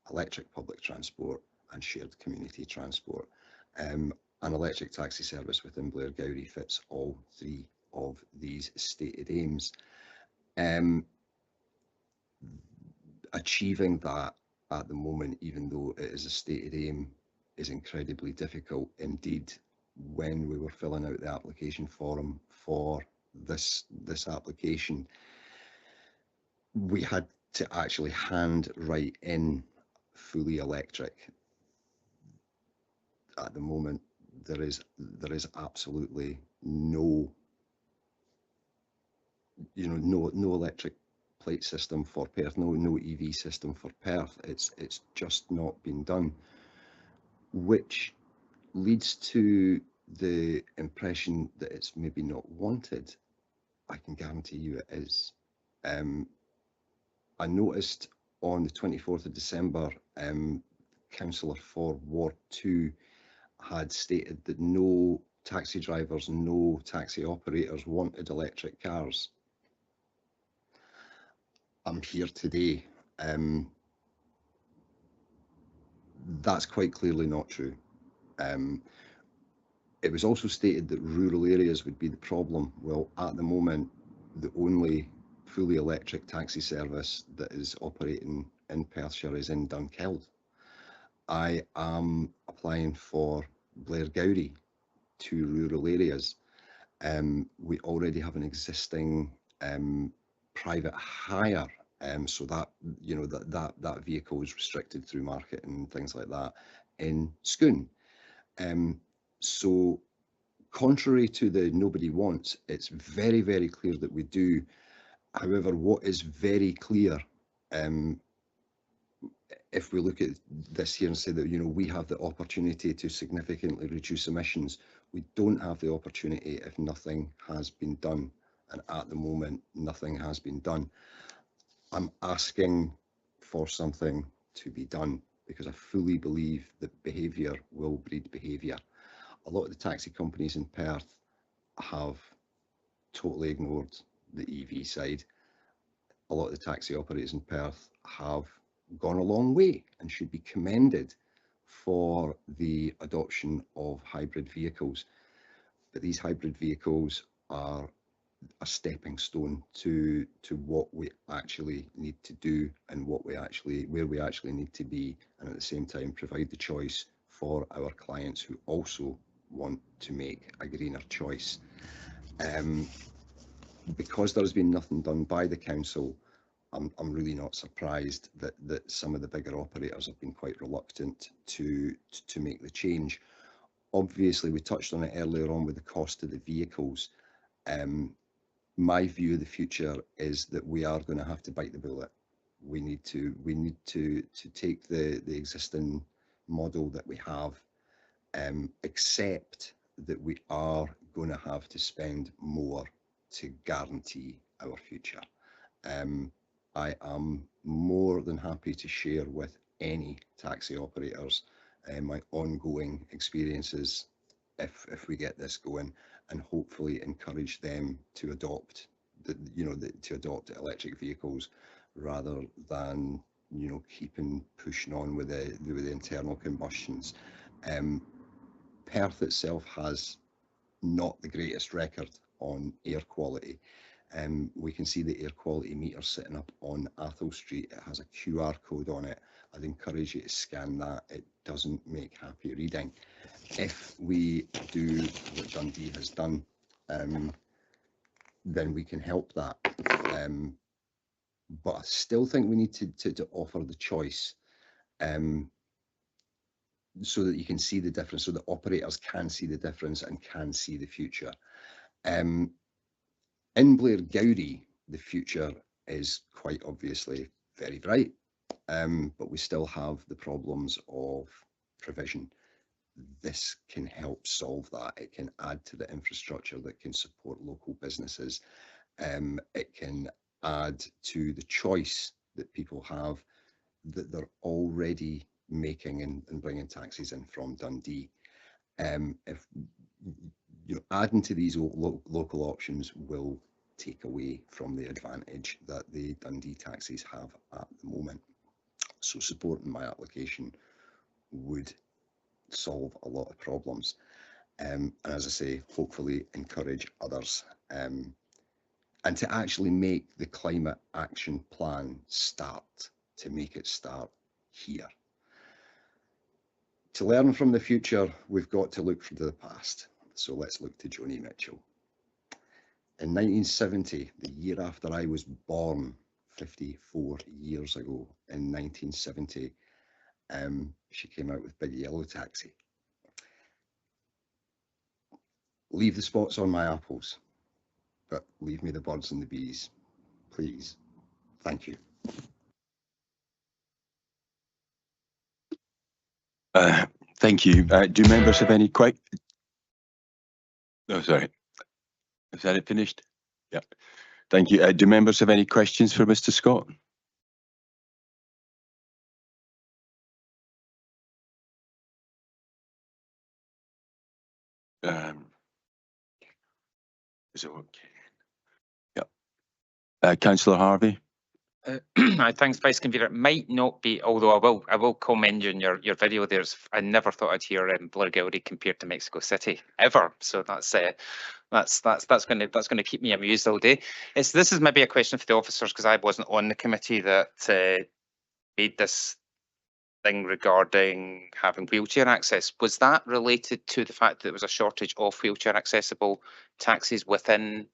electric public transport and shared community transport. An electric taxi service within Blairgowrie fits all 3 of these stated aims. Achieving that at the moment, even though it is a stated aim, is incredibly difficult indeed. When we were filling out the application form for this application, we had to actually hand write in fully electric. At the moment, there is absolutely no electric plate system for Perth, no EV system for Perth. It's just not been done, which leads to the impression that it's maybe not wanted. I can guarantee you it is. I noticed on the 24th of December, Councillor for Ward 2 had stated that no taxi drivers, no taxi operators wanted electric cars. I'm here today. That's quite clearly not true. It was also stated that rural areas would be the problem. Well, at the moment, the only fully electric taxi service that is operating in Perthshire is in Dunkeld. I am applying for Blairgowrie, 2 rural areas. We already have an existing private hire, so that that vehicle is restricted through market and things like that in Scone. So contrary to the nobody wants, it's very, very clear that we do. However, what is very clear, if we look at this here and say that we have the opportunity to significantly reduce emissions, we don't have the opportunity if nothing has been done, and at the moment nothing has been done. I'm asking for something to be done because I fully believe that behaviour will breed behaviour. A lot of the taxi companies in Perth have totally ignored the EV side. A lot of the taxi operators in Perth have gone a long way and should be commended for the adoption of hybrid vehicles. But these hybrid vehicles are a stepping stone to what we actually need to do and where we actually need to be, and at the same time provide the choice for our clients who also want to make a greener choice. Because there's been nothing done by the council, I'm really not surprised that some of the bigger operators have been quite reluctant to make the change. Obviously, we touched on it earlier on with the cost of the vehicles. My view of the future is that we are going to have to bite the bullet. We need to take the existing model that we have, accept that we are going to have to spend more to guarantee our future. I am more than happy to share with any taxi operators my ongoing experiences if we get this going, and hopefully encourage them to adopt adopt electric vehicles rather than keeping pushing on with the internal combustions. Perth itself has not the greatest record on air quality. We can see the air quality meter sitting up on Athol Street. It has a QR code on it. I'd encourage you to scan that. It doesn't make happy reading. If we do what Dundee has done, then we can help that. But I still think we need to offer the choice, so that you can see the difference, so that operators can see the difference and can see the future. In Blairgowrie, the future is quite obviously very bright, but we still have the problems of provision. This can help solve that. It can add to the infrastructure that can support local businesses. It can add to the choice that people have, that they're already making and bringing taxis in from Dundee. If adding to these local options will take away from the advantage that the Dundee taxis have at the moment. So supporting my application would solve a lot of problems, and as I say, hopefully encourage others, and to actually make the climate action plan start, to make it start here. To learn from the future, we've got to look to the past. So let's look to Joni Mitchell. In 1970, the year after I was born, 54 years ago, in 1970, she came out with Big Yellow Taxi. Leave the spots on my apples, but leave me the birds and the bees, please. Thank you. Thank you. Do members have any No, sorry. Is that it finished? Yeah. Thank you. Do members have any questions for Mr. Scott? Is it okay? Yeah. Councillor Harvey. Thanks, Vice Convener. It might not be, although I will commend you in your video. I never thought I'd hear Blairgowrie compared to Mexico City ever. So that's going to keep me amused all day. This is maybe a question for the officers, because I wasn't on the committee that made this thing regarding having wheelchair access. Was that related to the fact that there was a shortage of wheelchair accessible taxis within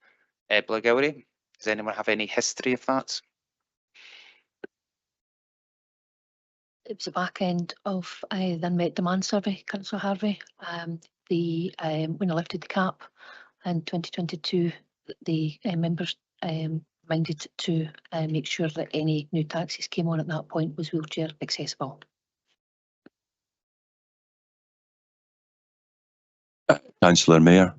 Blairgowrie? Does anyone have any history of that? It was the back end of the unmet demand survey, Councillor Harvey. When I lifted the cap in 2022, the members minded to make sure that any new taxis came on at that point was wheelchair accessible. Councillor Mayer.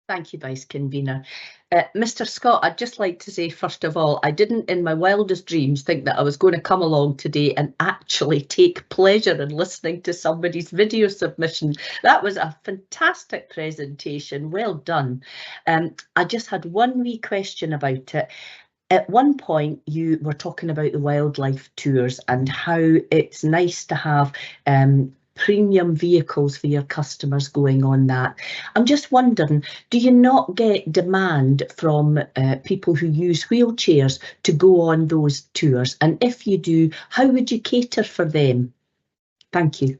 Thank you, Vice Convener. Mr. Scott, I'd just like to say, first of all, I didn't in my wildest dreams think that I was going to come along today and actually take pleasure in listening to somebody's video submission. That was a fantastic presentation. Well done. I just had one wee question about it. At one point, you were talking about the wildlife tours and how it's nice to have premium vehicles for your customers going on that. I'm just wondering, do you not get demand from people who use wheelchairs to go on those tours? And if you do, how would you cater for them? Thank you.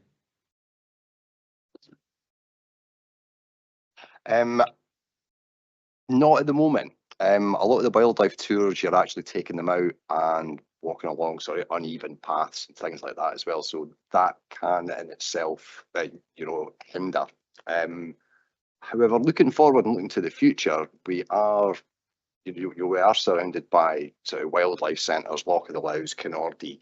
Not at the moment. A lot of the wildlife tours, you're actually taking them out and walking along sort of uneven paths and things like that as well. So that can in itself, hinder. However, looking forward and looking to the future, we are surrounded by sort of wildlife centres, Loch of the Lows, Kinordie,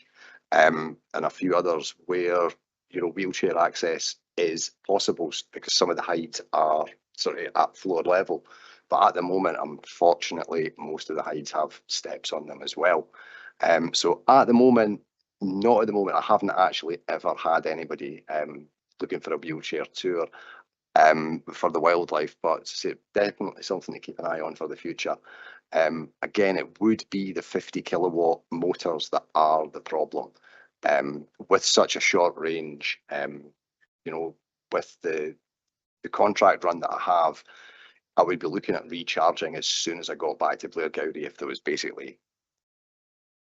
and a few others where wheelchair access is possible because some of the hides are sort of at floor level. But at the moment, unfortunately, most of the hides have steps on them as well. So at the moment, not at the moment, I haven't actually ever had anybody looking for a wheelchair tour for the wildlife, but it's definitely something to keep an eye on for the future. Again, it would be the 50 kilowatt motors that are the problem. With such a short range, with the contract run that I have, I would be looking at recharging as soon as I got back to Blairgowrie if there was basically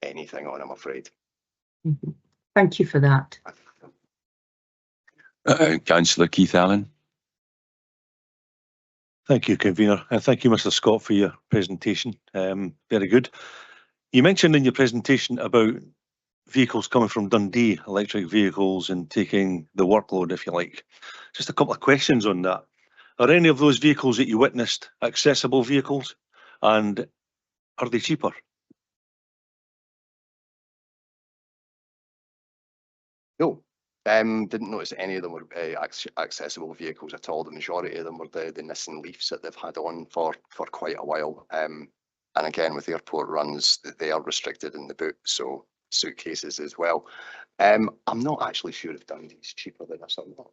anything on, I'm afraid. Thank you for that. Councillor Keith Allen. Thank you, Convener, and thank you, Mr. Scott, for your presentation. Very good. You mentioned in your presentation about vehicles coming from Dundee, electric vehicles, and taking the workload, if you like. Just a couple of questions on that. Are any of those vehicles that you witnessed accessible vehicles, and are they cheaper? No, didn't notice any of them were accessible vehicles at all. The majority of them were the Nissan Leafs that they've had on for quite a while. And again, with airport runs, they are restricted in the boot, so suitcases as well. I'm not actually sure if Dundee's cheaper than us or not.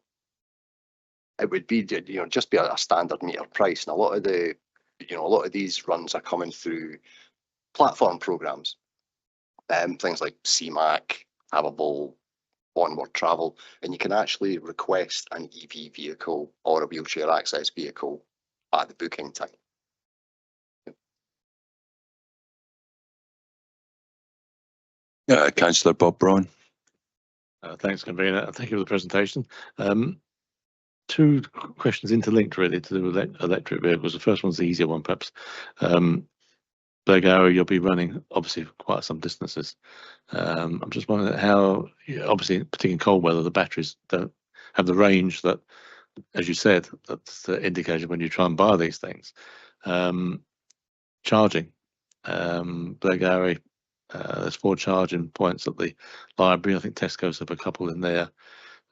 It would be, just be a standard meter price, and a lot of these runs are coming through platform programs, things like CMAC, Havable, Onward Travel, and you can actually request an EV vehicle or a wheelchair access vehicle at the booking time. Councillor Bob Braun. Thanks, Convener, and thank you for the presentation. Two questions interlinked really to do with electric vehicles. The first one's the easier one, perhaps. Blairgowrie, you'll be running obviously quite some distances. I'm just wondering how, obviously, particularly in cold weather, the batteries don't have the range that, as you said, that's indicated when you try and buy these things. Charging, Blairgowrie, there's 4 charging points at the library. I think Tesco's have a couple in there.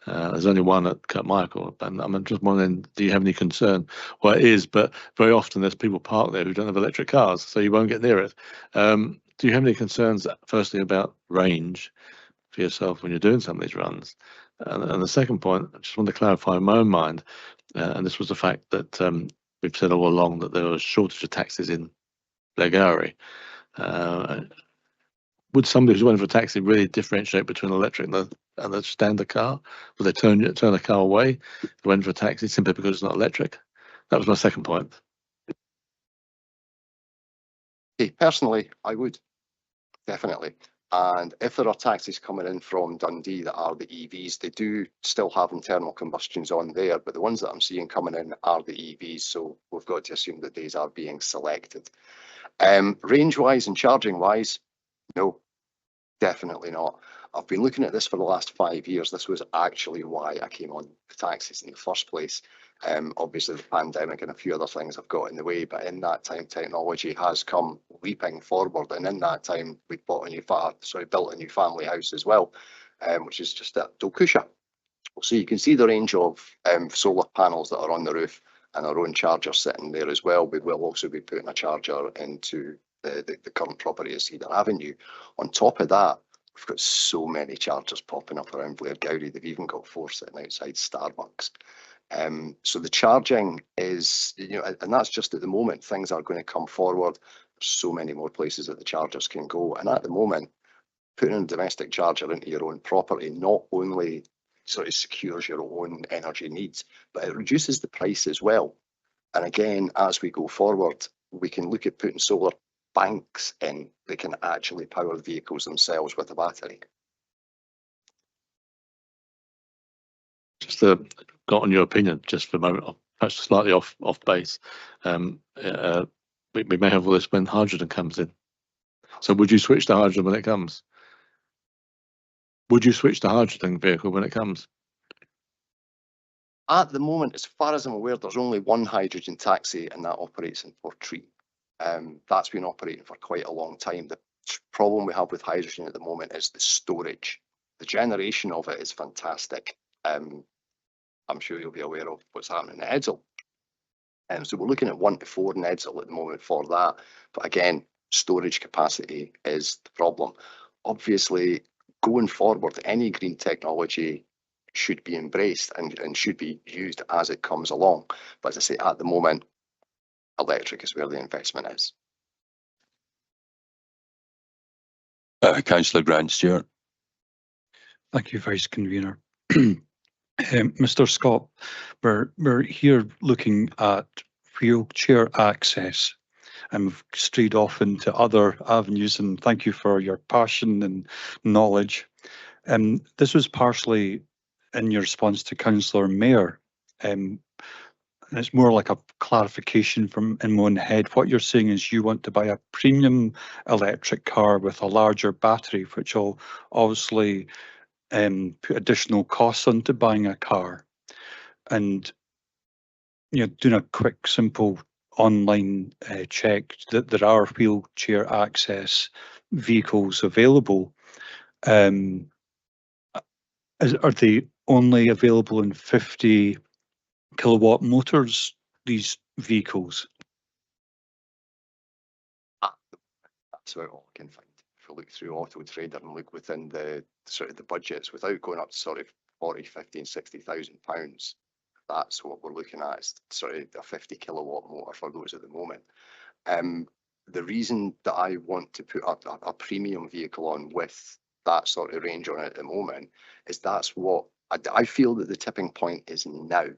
There's only one at Kirkmichael, and I'm just wondering, do you have any concern? Well, it is, but very often there's people parked there who don't have electric cars, so you won't get near it. Do you have any concerns, firstly, about range for yourself when you're doing some of these runs? And the second point, I just want to clarify in my own mind, and this was the fact that we've said all along that there was a shortage of taxis in Blairgowrie. Would somebody who's waiting for a taxi really differentiate between electric and the standard car? Would they turn a car away if they went for a taxi simply because it's not electric? That was my second point. Personally, I would, definitely. And if there are taxis coming in from Dundee that are the EVs, they do still have internal combustions on there, but the ones that I'm seeing coming in are the EVs, so we've got to assume that these are being selected. Range-wise and charging-wise, no, definitely not. I've been looking at this for the last 5 years. This was actually why I came on the taxis in the first place. Obviously, the pandemic and a few other things have got in the way, but in that time, technology has come leaping forward. And in that time, we built a new family house as well, which is just at Dalcusha. So you can see the range of solar panels that are on the roof and our own charger sitting there as well. We will also be putting a charger into the current property at Cedar Avenue. On top of that, we've got so many chargers popping up around Blairgowrie. They've even got 4 sitting outside Starbucks. So the charging is, and that's just at the moment. Things are going to come forward so many more places that the chargers can go. And at the moment, putting a domestic charger into your own property not only sort of secures your own energy needs, but it reduces the price as well. And again, as we go forward, we can look at putting solar banks in that can actually power vehicles themselves with a battery. Just got on your opinion just for a moment, perhaps slightly off base. We may have all this when hydrogen comes in. So would you switch to hydrogen when it comes? Would you switch to hydrogen vehicle when it comes? At the moment, as far as I'm aware, there's only one hydrogen taxi and that operates in Portree. That's been operating for quite a long time. The problem we have with hydrogen at the moment is the storage. The generation of it is fantastic. I'm sure you'll be aware of what's happening in Edsel. So we're looking at 1 to 4 in Edsel at the moment for that. But again, storage capacity is the problem. Obviously, going forward, any green technology should be embraced and should be used as it comes along. But as I say, at the moment, electric is where the investment is. Councillor Grant Stewart. Thank you, Vice Convener. Mr. Scott, we're here looking at wheelchair access, and we've strayed off into other avenues, and thank you for your passion and knowledge. This was partially in your response to Councillor Mayer, and it's more like a clarification from in my own head. What you're saying is you want to buy a premium electric car with a larger battery, which will obviously put additional costs onto buying a car. And doing a quick, simple online check that there are wheelchair access vehicles available. Are they only available in 50 kilowatt motors, these vehicles? That's about all I can find. If we look through Auto Trader and look within the sort of the budgets without going up to sort of 40, 50 and 60,000 pounds, that's what we're looking at, is sort of a 50 kilowatt motor for those at the moment. The reason that I want to put up a premium vehicle on with that sort of range on it at the moment is that's what I feel that the tipping point is now.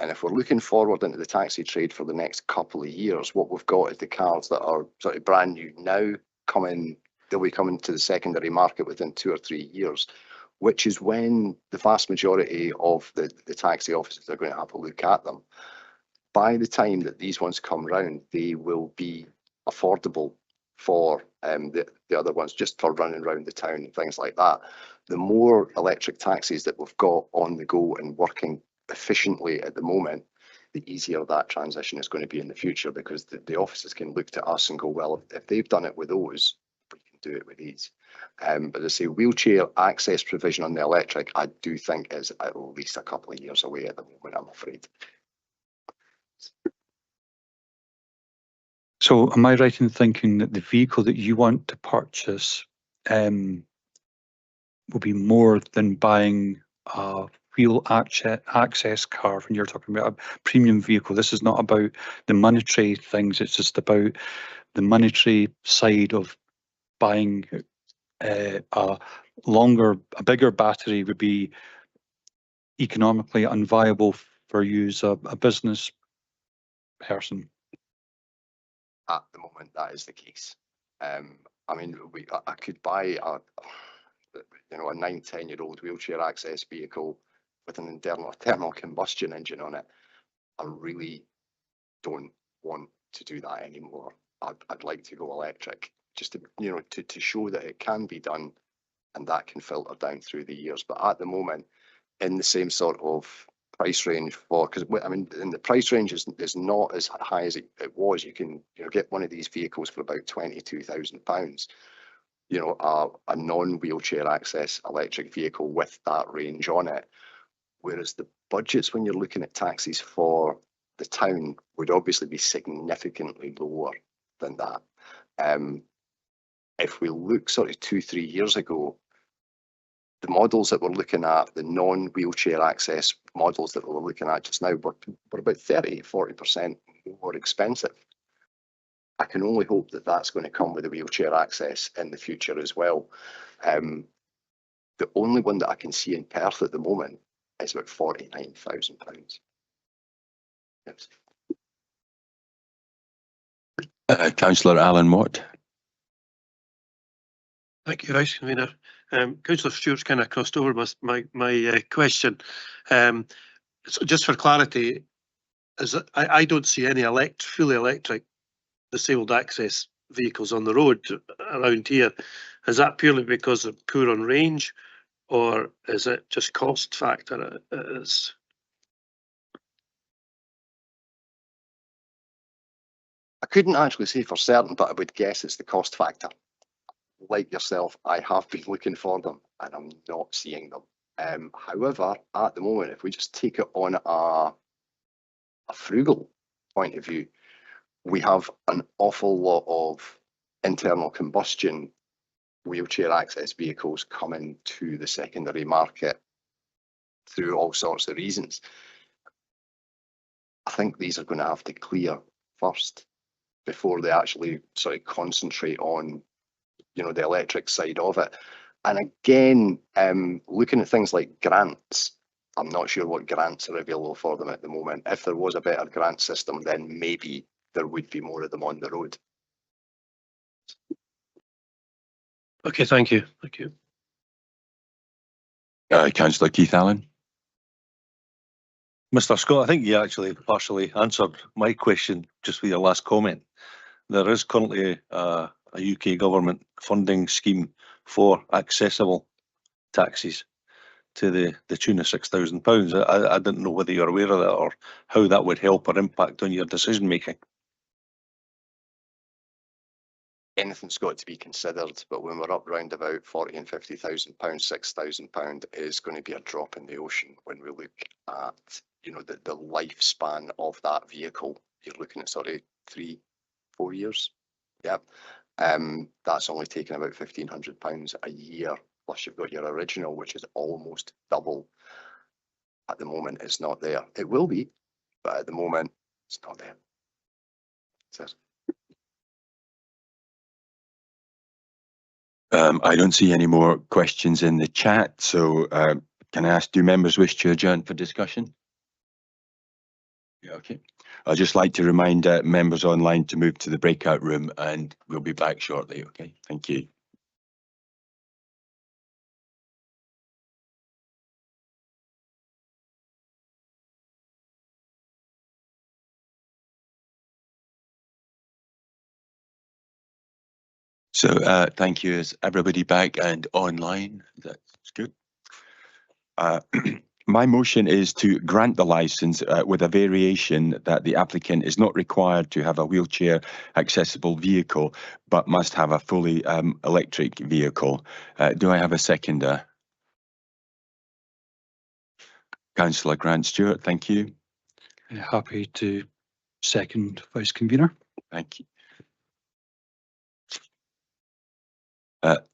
And if we're looking forward into the taxi trade for the next couple of years, what we've got is the cars that are sort of brand new now they'll be coming to the secondary market within 2 or 3 years, which is when the vast majority of the taxi offices are going to have a look at them. By the time that these ones come round, they will be affordable for the other ones, just for running around the town and things like that. The more electric taxis that we've got on the go and working efficiently at the moment, the easier that transition is going to be in the future, because the offices can look to us and go, well, if they've done it with those, we can do it with these. But as I say, wheelchair access provision on the electric, I do think is at least a couple of years away at the moment, I'm afraid. So am I right in thinking that the vehicle that you want to purchase will be more than buying a wheel access car when you're talking about a premium vehicle? This is not about the monetary things, it's just about the monetary side of buying a bigger battery would be economically unviable for you as a business person. At the moment, that is the case. I mean, I could buy a 9-10-year-old wheelchair access vehicle with an internal thermal combustion engine on it. I really don't want to do that anymore. I'd like to go electric, just to show that it can be done, and that can filter down through the years. But at the moment, in the same sort of price range because I mean, and the price range is not as high as it was. You can get one of these vehicles for about £22,000. A non-wheelchair access electric vehicle with that range on it. Whereas the budgets when you're looking at taxis for the town would obviously be significantly lower than that. If we look sort of 2-3 years ago, the models that we're looking at, the non-wheelchair access models that we're looking at just now, were about 30-40% more expensive. I can only hope that that's going to come with the wheelchair access in the future as well. The only one that I can see in Perth at the moment is about £49,000. Yes. Councillor Alan Watt. Thank you, Vice Convener. Councillor Stewart's kind of crossed over my question. So just for clarity, I don't see any fully electric disabled access vehicles on the road around here. Is that purely because they're poor on range, or is it just cost factor? I couldn't actually say for certain, but I would guess it's the cost factor. Like yourself, I have been looking for them and I'm not seeing them. However, at the moment, if we just take it on a frugal point of view, we have an awful lot of internal combustion wheelchair access vehicles coming to the secondary market through all sorts of reasons. I think these are going to have to clear first before they actually sort of concentrate on, you know, the electric side of it. And again, looking at things like grants, I'm not sure what grants are available for them at the moment. If there was a better grant system, then maybe there would be more of them on the road. Okay, thank you. Thank you. Councillor Keith Allen. Mr. Scott, I think you actually partially answered my question just with your last comment. There is currently a UK government funding scheme for accessible taxis to the tune of £6,000. I didn't know whether you're aware of that or how that would help or impact on your decision making. Anything's got to be considered, but when we're up round about £40,000 and £50,000, £6,000 is going to be a drop in the ocean when we look at, you know, the lifespan of that vehicle. You're looking at sort of 3-4 years. Yep. That's only taking about £1,500 a year. Plus you've got your original, which is almost double. At the moment, it's not there. It will be, but at the moment, it's not there. That's it. I don't see any more questions in the chat, so can I ask, do members wish to adjourn for discussion? Yeah, okay. I'd just like to remind members online to move to the breakout room and we'll be back shortly, okay? Thank you. So thank you. Is everybody back and online? That's good. My motion is to grant the licence with a variation that the applicant is not required to have a wheelchair accessible vehicle, but must have a fully electric vehicle. Do I have a seconder? Councillor Grant Stewart, thank you. Happy to second, Vice Convener. Thank you.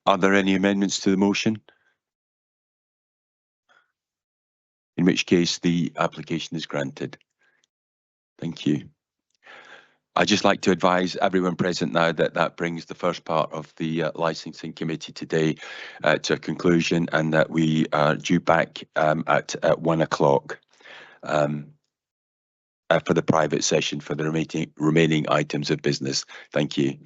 Are there any amendments to the motion? In which case the application is granted. Thank you. I'd just like to advise everyone present now that that brings the first part of the licensing committee today to a conclusion, and that we are due back at 1 o'clock for the private session for the remaining items of business. Thank you.